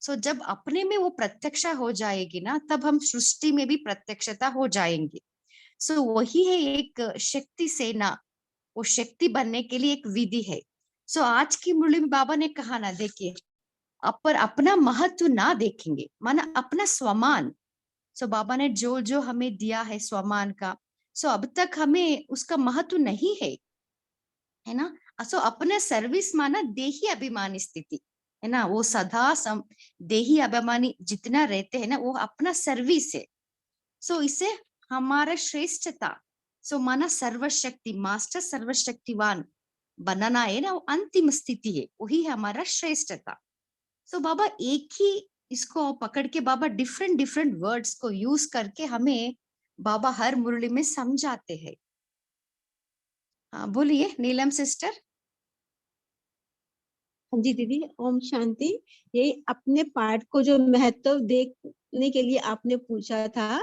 सो जब अपने में वो प्रत्यक्षा हो जाएगी ना, तब हम सृष्टि में भी प्रत्यक्षता हो जाएंगे। सो वही है एक शक्ति सेना, वो शक्ति बनने के लिए एक विधि है। सो आज की मुरली में बाबा ने कहा ना, देखिए, अपना महत्व ना देखेंगे, माना अपना स्वमान। सो बाबा ने जो जो हमें दिया है स्वमान का, सो अब तक हमें उसका महत्व नहीं है, है ना। सो अपने सर्विस माना देही अभिमानी स्थिति, है ना, वो सदा देही अभिमानी जितना रहते हैं ना, वो अपना सर्विस है। सो इसे हमारा श्रेष्ठता, सो माना सर्वशक्ति, मास्टर सर्वशक्तिवान बनाना है ना, वो अंतिम स्थिति है, वही है हमारा श्रेष्ठता। सो बाबा एक ही इसको पकड़ के बाबा डिफरेंट डिफरेंट वर्ड्स को यूज करके हमें बाबा हर मुरली में समझाते हैं। हाँ, बोलिए नीलम सिस्टर। हाँ जी दीदी, ओम शांति। ये अपने पार्ट को जो महत्व देखने के लिए आपने पूछा था,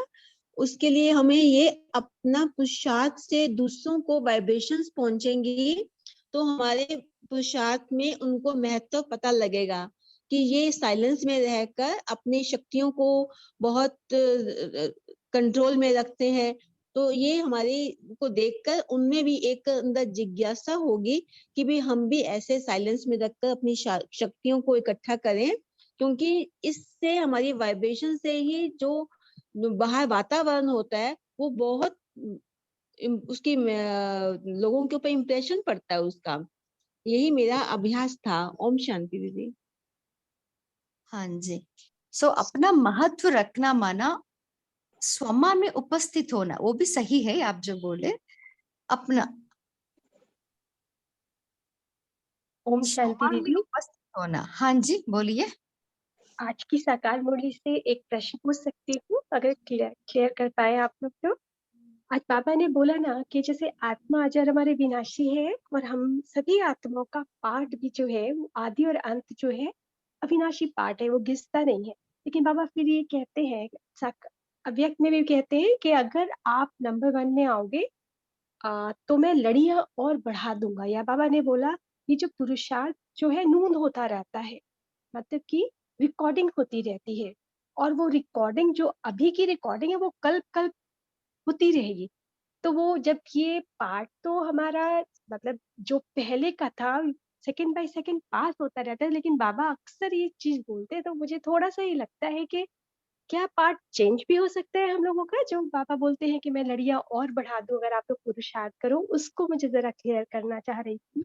उसके लिए हमें ये अपना पुरुषार्थ से दूसरों को वाइब्रेशंस पहुंचेंगी, तो हमारे पुरुषार्थ में उनको महत्व पता लगेगा कि ये साइलेंस में रहकर अपनी शक्तियों को बहुत कंट्रोल में रखते हैं। तो ये हमारे को देखकर उनमें भी एक अंदर जिज्ञासा होगी कि भी हम भी ऐसे साइलेंस में रखकर अपनी शक्तियों को इकट्ठा करें, क्योंकि इससे हमारी वाइब्रेशन से ही जो बाहर वातावरण होता है वो बहुत उसकी लोगों के ऊपर इम्प्रेशन पड़ता है उसका। यही मेरा अभ्यास था। ओम शांति दीदी। हाँ जी। सो अपना महत्व रखना माना स्वमा में उपस्थित होना, वो भी सही है आप जो बोले। अपना ओम शांति स्वमा में दीदी। उपस्थित होना। हाँ जी, बोलिए। आज की साकार मुरली से एक प्रश्न पूछ सकती हूँ, अगर क्लियर कर पाए आप लोग तो। आज बाबा ने बोला ना कि जैसे आत्मा अजर हमारे विनाशी है, और हम सभी आत्माओं का पार्ट भी जो है वो आदि और अंत जो है अविनाशी पार्ट है, वो घिसता नहीं है। लेकिन बाबा फिर ये कहते हैं, अव्यक्त में भी कहते हैं कि अगर आप नंबर 1 में आओगे तो मैं लड़ियां और बढ़ा दूंगा। या बाबा ने बोला ये जो पुरुषार्थ जो है नून होता रहता है, मतलब कि रिकॉर्डिंग होती रहती है, और वो रिकॉर्डिंग जो अभी की रिकॉर्डिंग है वो कल कल होती रहेगी। तो वो जब ये पार्ट तो हमारा मतलब जो पहले का था सेकंड बाय सेकंड पास होता रहता है, लेकिन बाबा अक्सर ये चीज बोलते हैं, तो मुझे थोड़ा सा ये लगता है कि क्या पार्ट चेंज भी हो सकता है हम लोगों का, जो बाबा बोलते हैं कि मैं लड़ियां और बढ़ा दूं अगर आप लोग पुरुषार्थ करो। उसको मुझे जरा क्लियर करना चाह रही थी।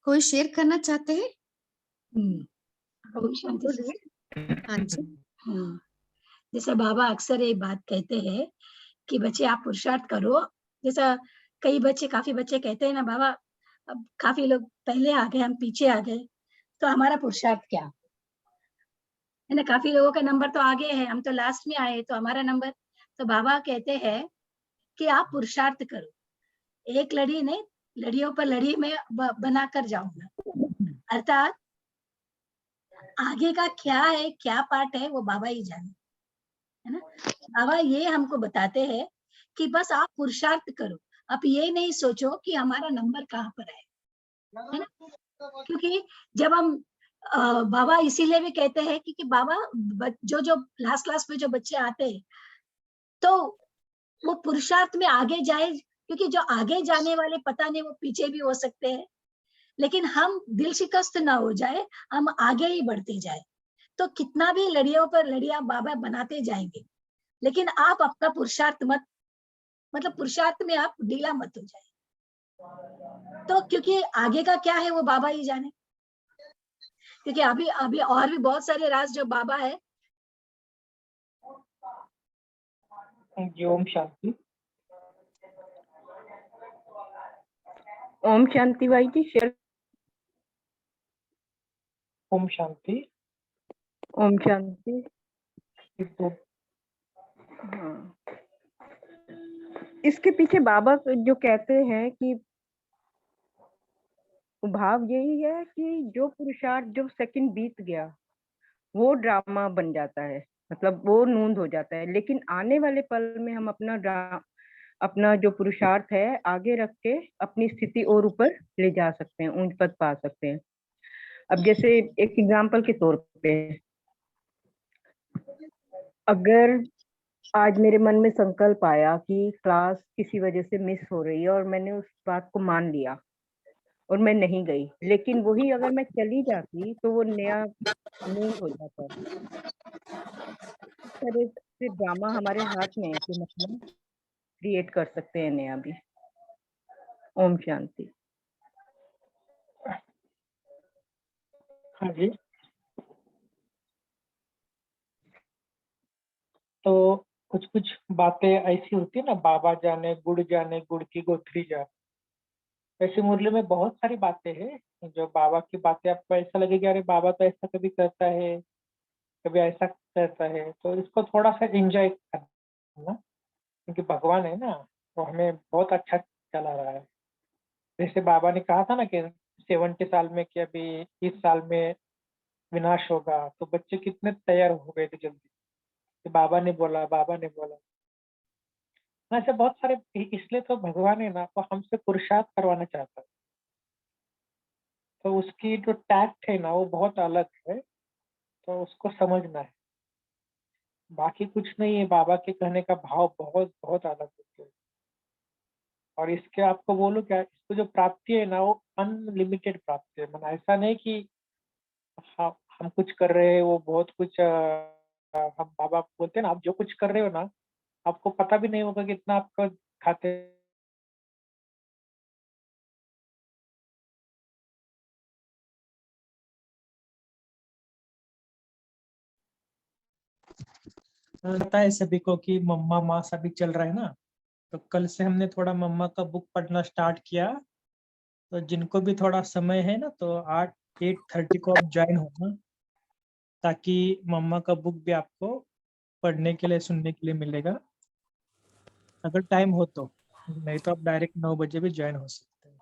कोई शेयर करना चाहते हैं? ओम शांति जी। बोलिए। हाँ जी। हाँ, जैसे बाबा अक्सर एक बात कहते हैं कि बच्चे आप पुरुषार्थ करो। जैसा कई बच्चे, काफी बच्चे कहते हैं ना, बाबा अब काफी लोग पहले आ गए, हम पीछे आ गए, तो हमारा पुरुषार्थ क्या है ना। काफी लोगों का नंबर तो आगे है, हम तो लास्ट में आए, तो हमारा नंबर। तो बाबा कहते हैं कि आप पुरुषार्थ करो, एक लड़ी नहीं, लड़ियों पर लड़ी में बनाकर जाऊंगा। अर्थात आगे का क्या है, क्या पार्ट है, वो बाबा ही जाने, है ना। बाबा ये हमको बताते हैं कि बस आप पुरुषार्थ करो, आप ये नहीं सोचो कि हमारा नंबर कहाँ पर है ना। क्योंकि जब हम बाबा इसीलिए भी कहते हैं कि बाबा जो लास्ट क्लास में जो बच्चे आते हैं, तो वो पुरुषार्थ में आगे जाए, क्योंकि जो आगे जाने वाले पता नहीं वो पीछे भी हो सकते हैं, लेकिन हम दिल शिकस्त ना हो जाए, हम आगे ही बढ़ते जाए। तो कितना भी लड़ियों पर लड़ियां बाबा बनाते जाएंगे, लेकिन आप अपना पुरुषार्थ मत, मतलब पुरुषार्थ में आप ढीला मत हो जाए। तो क्योंकि आगे का क्या है वो बाबा ही जाने, क्योंकि अभी अभी और भी बहुत सारे राज जो बाबा है। ओम शांति। ओम शांति भाई जी, शेयर। ओम शांति। ओम शांति। तो हाँ, इसके पीछे बाबा जो कहते हैं कि भाव यही है कि जो पुरुषार्थ जो सेकंड बीत गया वो ड्रामा बन जाता है, मतलब वो नूंद हो जाता है, लेकिन आने वाले पल में हम अपना जो पुरुषार्थ है आगे रख के अपनी स्थिति और ऊपर ले जा सकते हैं, ऊंच पद पा सकते हैं। अब जैसे एक एग्जांपल के तौर पे, अगर आज मेरे मन में संकल्प आया कि क्लास किसी वजह से मिस हो रही है और मैंने उस बात को मान लिया और मैं नहीं गई, लेकिन वही अगर मैं चली जाती तो वो नया मूड हो जाता। इस तरह से ड्रामा हमारे हाथ में है कि मतलब क्रिएट कर सकते हैं नया भी। ओम शांति। हाँ जी। तो कुछ कुछ बातें ऐसी होती है ना, बाबा जाने गुड़ की गोथरी जाने। ऐसी मुरली में बहुत सारी बातें हैं, जो बाबा की बातें आपको ऐसा लगेगा अरे बाबा तो ऐसा कभी करता है, कभी ऐसा करता है, तो इसको थोड़ा सा एंजॉय करना, क्योंकि भगवान है ना, वो हमें बहुत अच्छा चला रहा है। जैसे बाबा ने कहा था ना कि 70 साल में कि अभी इस साल में विनाश होगा, तो बच्चे कितने तैयार हो गए थे जल्दी कि बाबा ने बोला, बाबा ने बोला। ऐसे बहुत सारे, इसलिए तो भगवान है ना, वो हमसे पुरुषार्थ करवाना चाहता है। तो उसकी जो टैक्ट है ना वो बहुत अलग है, तो उसको समझना है। बाकी कुछ नहीं है, बाबा के कहने का भाव बहुत बहुत अलग होते हैं। और इसके आपको बोलूं क्या, इसको जो प्राप्ति है ना वो अनलिमिटेड प्राप्ति है। मतलब ऐसा नहीं कि हम कुछ कर रहे हैं वो बहुत कुछ हम बाबा बोलते हैं ना, आप जो कुछ कर रहे हो ना आपको पता भी नहीं होगा कितना आपका खाते पता है सभी को कि मम्मा मास अभी चल रहा है ना, तो कल से हमने थोड़ा मम्मा का बुक पढ़ना स्टार्ट किया। तो जिनको भी थोड़ा समय है ना, तो 8:30 को आप ज्वाइन होना, ताकि मम्मा का बुक भी आपको पढ़ने के लिए, सुनने के लिए मिलेगा, अगर टाइम हो तो। नहीं तो आप डायरेक्ट 9 बजे भी ज्वाइन हो सकते हैं।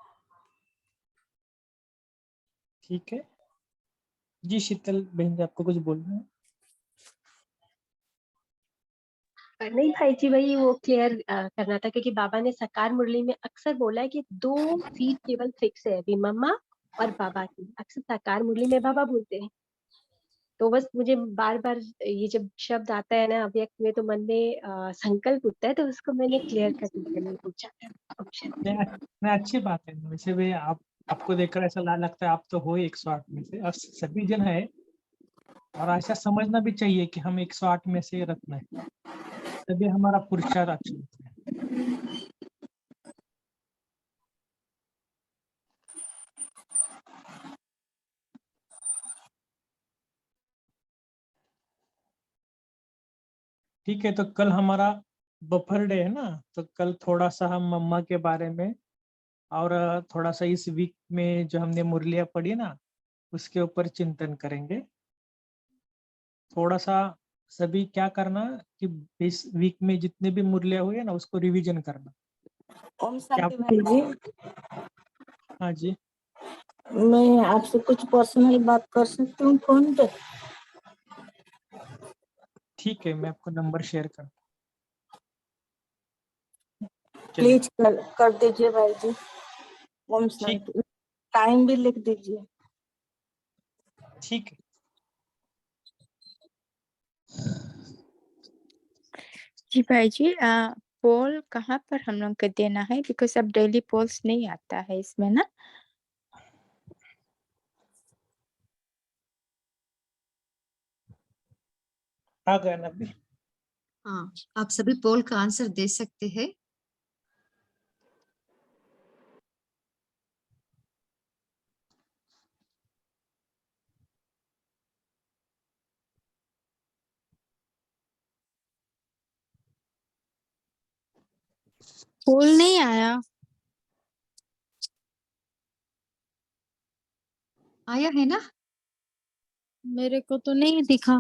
ठीक है जी। शीतल बहन जी, आपको कुछ बोलना है? नहीं भाई जी, वही वो क्लियर करना था, क्योंकि बाबा ने सकार मुरली में अक्सर बोला है कि 2 सीट केवल फिक्स है, अभी मम्मा और बाबा की। अक्सर सकार मुरली में बाबा बोलते हैं। तो बस मुझे बार बार ये जब शब्द आता है ना अव्यक्त में, तो मन में संकल्प उठता है, तो उसको मैंने क्लियर करने के लिए पूछा था ऑप्शन। नहीं, अच्छी बात है। वैसे भी आपको देखकर ऐसा लगता है आप तो हो 108 में से, अब सभी जन है, और ऐसा समझना भी चाहिए कि हम 108 में से रत्न है, तभी हमारा पुरुषार्थ अच्छा होता है। ठीक है, तो कल हमारा बफर डे है ना, तो कल थोड़ा सा हम मम्मा के बारे में, और थोड़ा सा इस वीक में जो हमने मुरलियाँ पढ़ी ना, उसके ऊपर चिंतन करेंगे। थोड़ा सा सभी क्या करना कि इस वीक में जितने भी मुरलियाँ हुई है ना, उसको रिवीजन करना। ओम क्या? शांति भाई जी, हाँ जी। मैं आपसे कुछ पर्सनल बात कर सकती हूँ फोन पे? ठीक है, मैं आपको नंबर शेयर कर। चलिए, प्लीज कर दीजिए भाई जी। ओम ठीक शांति। टाइम भी लिख दीजिए। ठीक है। जी भाई जी, पोल कहाँ पर हम लोग को देना है? बिकॉज अब डेली पोल्स नहीं आता है इसमें ना। आ गया ना अभी? हाँ, आप सभी पोल का आंसर दे सकते हैं। पोल नहीं आया। आया है ना? मेरे को तो नहीं दिखा।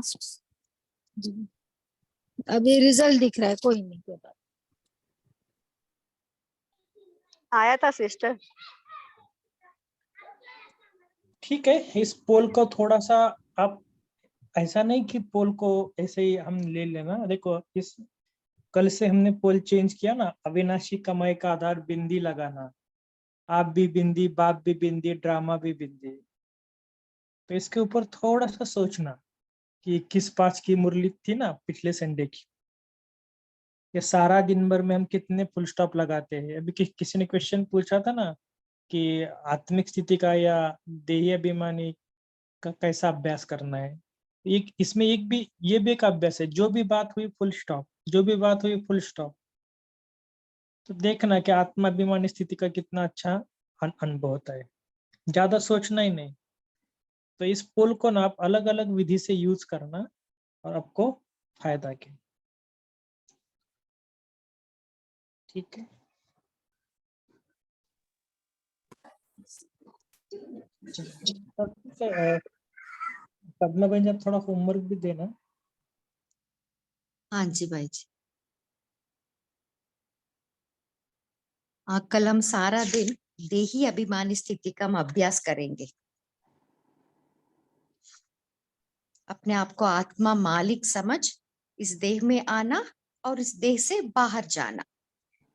अभी रिजल्ट दिख रहा है, कोई नहीं, कोई बात। आया था सिस्टर। ठीक है, इस पोल को थोड़ा सा आप, ऐसा नहीं कि पोल को ऐसे ही हम ले लेना। देखो, इस कल से हमने पोल चेंज किया ना, अविनाशी कमाई का आधार बिंदी लगाना, आप भी बिंदी, बाप भी बिंदी, ड्रामा भी बिंदी। तो इसके ऊपर थोड़ा सा सोचना कि 21/5 की मुरली थी ना पिछले संडे की, ये सारा दिन भर में हम कितने फुल स्टॉप लगाते हैं। अभी किसी ने क्वेश्चन पूछा था ना कि आत्मिक स्थिति का या देही अभिमानी का कैसा अभ्यास करना है। एक इसमें एक भी ये भी एक अभ्यास है, जो भी बात हुई फुल स्टॉप, जो भी बात हुई फुल स्टॉप। तो देखना कि आत्माभिमानी स्थिति का कितना अच्छा अनुभव होता है, ज्यादा सोचना ही नहीं। तो इस पोल को ना आप अलग अलग विधि से यूज करना और आपको फायदा के। ठीक है, पद्मा बहन, आप थोड़ा होमवर्क भी देना। हाँ जी भाई जी। कल हम सारा दिन देही अभिमानी स्थिति का हम अभ्यास करेंगे। अपने आप को आत्मा मालिक समझ इस देह में आना और इस देह से बाहर जाना,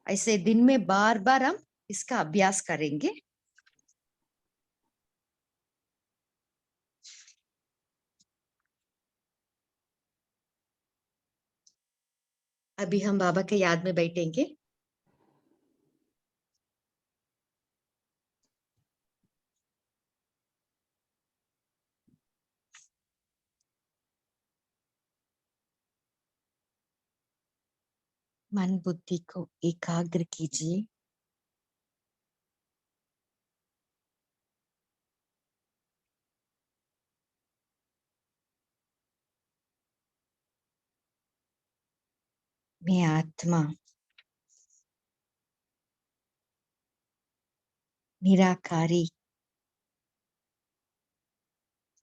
ऐसे दिन में बार बार हम इसका अभ्यास करेंगे। अभी हम बाबा के याद में बैठेंगे। मन बुद्धि को एकाग्र कीजिए। मैं आत्मा निराकारी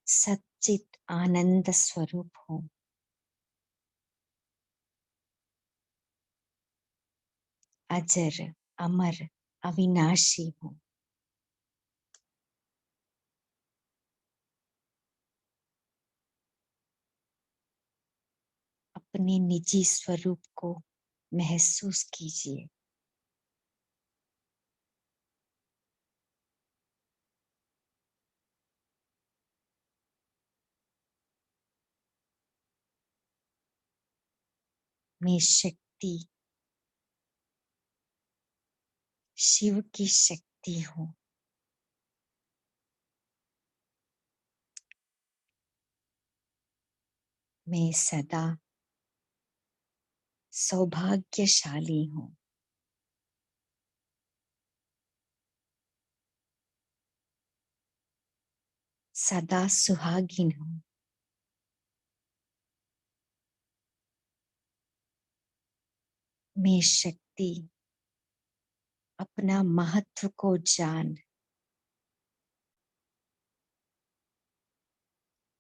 सच्चित आनंद स्वरूप हूँ। अजर अमर अविनाशी हूँ। अपने निजी स्वरूप को महसूस कीजिए। मैं शक्ति शिव की शक्ति हूँ। मैं सदा सौभाग्यशाली हूँ। सदा सुहागिन हूँ। मैं शक्ति अपना महत्व को जान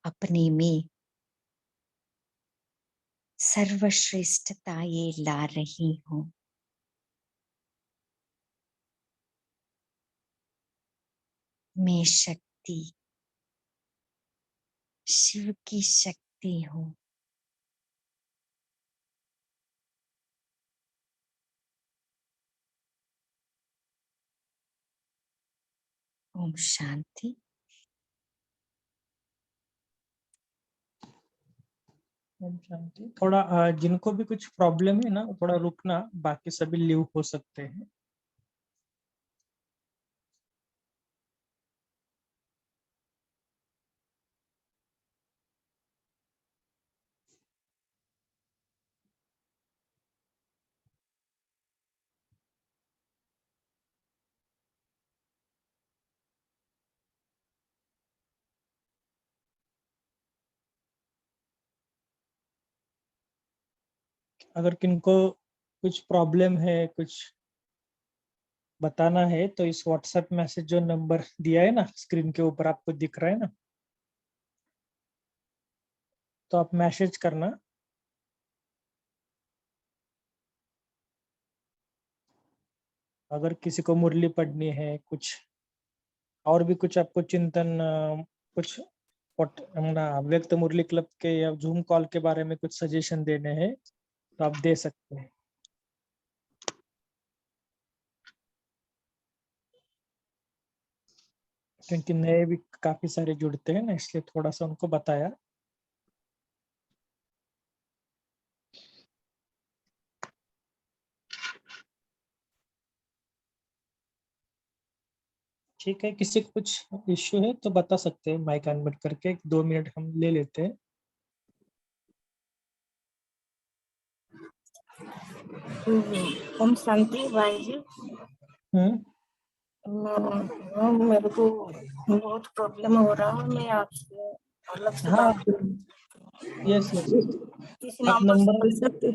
अपने में सर्वश्रेष्ठताएं ला रही हूँ। मैं शक्ति शिव की शक्ति हूँ। ओम शांति। ओम शांति। थोड़ा जिनको भी कुछ प्रॉब्लम है ना, थोड़ा रुकना, बाकी सभी लीव हो सकते हैं। अगर किनको कुछ प्रॉब्लम है, कुछ बताना है, तो इस व्हाट्सएप मैसेज जो नंबर दिया है ना, स्क्रीन के ऊपर आपको दिख रहा है ना, तो आप मैसेज करना। अगर किसी को मुरली पढ़नी है, कुछ और भी कुछ आपको चिंतन, कुछ व्यक्त मुरली क्लब के या जूम कॉल के बारे में कुछ सजेशन देने हैं, तो आप दे सकते हैं। क्योंकि नए भी काफी सारे जुड़ते हैं ना, इसलिए थोड़ा सा उनको बताया। ठीक है, किसी को कुछ इश्यू है तो बता सकते हैं, माइक अनम्यूट करके 2 मिनट हम ले लेते हैं। ओम शांति भाई जी। मेरे को बहुत प्रॉब्लम हो रहा है, मैं आपसे अलग से हाँ, बात यस यस, इस आप नंबर से नंबर कर सकते?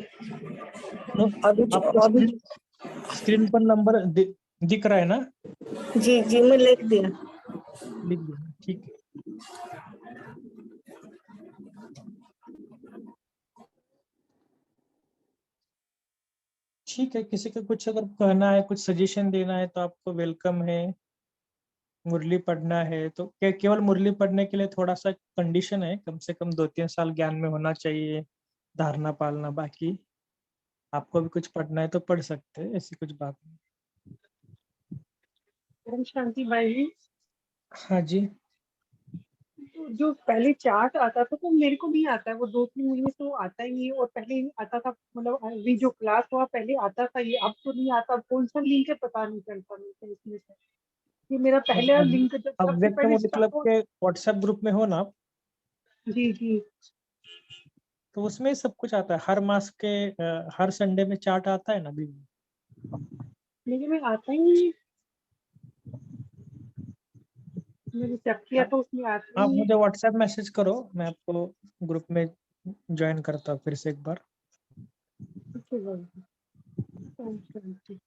आपको अभी स्क्रीन पर नंबर दिख रहा है ना? जी जी, मैं लिख दिया। लिख दिया, ठीक है। ठीक है, किसी का कुछ अगर कहना है, कुछ सजेशन देना है, तो आपको वेलकम है। मुरली पढ़ना है तो केवल मुरली पढ़ने के लिए थोड़ा सा कंडीशन है, कम से कम 2-3 साल ज्ञान में होना चाहिए, धारणा पालना। बाकी आपको भी कुछ पढ़ना है तो पढ़ सकते हैं, ऐसी कुछ बात नहीं। ओम शांति भाई जी। हाँ जी। तो जो पहले चार्ट आता था तो मेरे को भी आता है, वो 2-3 महीने से वो आता ही है, और पहले आता था, मतलब अभी जो क्लास हुआ पहले आता था, ये अब तो नहीं आता। कौन सा लिंक है पता नहीं चलता मेरे को इसमें से। ये मेरा पहला लिंक जब अब सबसे व्यक्त पहले मुरली क्लब स्टार्ट। के व्हाट्सएप ग्रुप में हो ना आप? जी जी। तो उसमें सब कुछ आता है, हर मास के हर संडे में चार्ट आता है ना अभी। लेकिन मैं आता ही नहीं, मैंने चेक किया तो उसमें आता आप ही मुझे है। व्हाट्सएप मैसेज करो, मैं आपको ग्रुप में ज्वाइन करता हूँ फिर से एक बार। थैंक यू भाई जी। ओम शांति।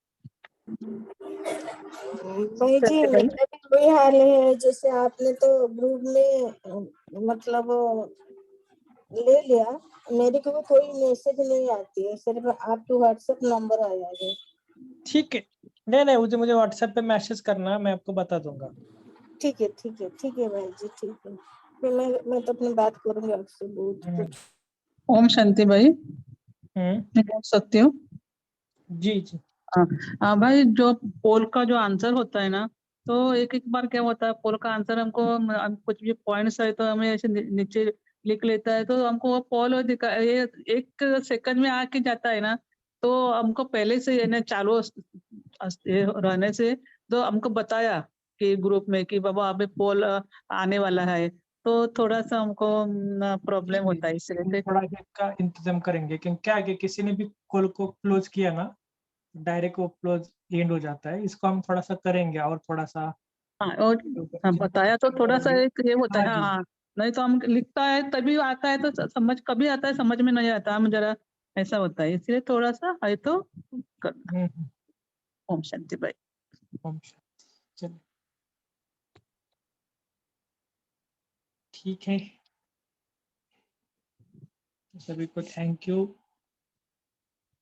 भाई जी कैसे भाई? मेरा भी वही हाल है, जैसे आपने तो ग्रुप में मतलब ले लिया, मेरे को भी कोई मैसेज नहीं आती है, सिर्फ आपके व्हाट्सएप नंबर आया है। ठीक है, नहीं मुझे व्हाट्सएप पे मैसेज करना है, मैं आपको बता दूंगा। ठीक है भाई जी, ठीक है। फिर मैं तो अपनी बात करूंगी आपसे बहुत कुछ। ओम शांति भाई, हम्म, मैं बोल सकती हूँ? जी जी। हाँ भाई, जो पोल का जो आंसर होता है ना, तो एक एक बार क्या होता है, पोल का आंसर हमको हम कुछ भी पॉइंट्स है तो हमें ऐसे नीचे लिख लेता है, तो हमको वो पोल ये एक सेकंड में आके जाता है ना, तो हमको पहले से ये ना चालू रहने से तो हमको बताया कि ग्रुप में कि बाबा अभी पोल आने वाला है, तो थोड़ा सा हमको प्रॉब्लम होता है, इसलिए थोड़ा इसका इंतजाम करेंगे, क्योंकि क्या है कि किसी ने भी कॉल को क्लोज किया ना, डायरेक्ट वो क्लोज एंड हो जाता है। इसको हम थोड़ा सा करेंगे और थोड़ा सा हाँ, और बताया तो थोड़ा सा एक ये होता है। हाँ जी। हाँ, नहीं तो हम लिखता है तभी आता है, तो समझ कभी आता है, समझ में नहीं आता, हम जरा ऐसा होता है, इसलिए थोड़ा सा है तो करना। ओम शांति भाई। ओम शांति। चलिए ठीक है, सभी को थैंक यू।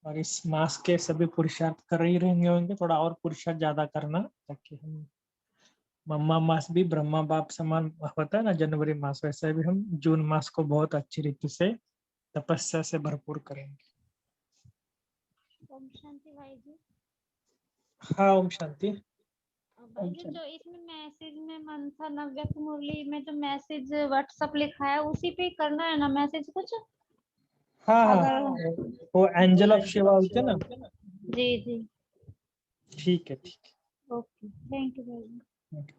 और इस मास के सभी पुरुषार्थ कर ही रहेंगे होंगे, थोड़ा और पुरुषार्थ ज्यादा करना, ताकि हम मम्मा मास भी ब्रह्मा बाप समान होता है ना जनवरी मास, वैसे भी हम जून मास को बहुत अच्छी रीति से तपस्या से भरपूर करेंगे। ओम शांति भाई जी। हाँ ओम शांति। भाई जी जो इसमें मैसेज में मनसा नव्यक मुरली में जो मैसेज व्हाट्सएप लिखा है उसी पे करना है ना मैसेज कुछ? हाँ अगर वो एंजल ऑफ शिवा होते हैं ना। जी जी ठीक है। ओके, थैंक यू भाई जी।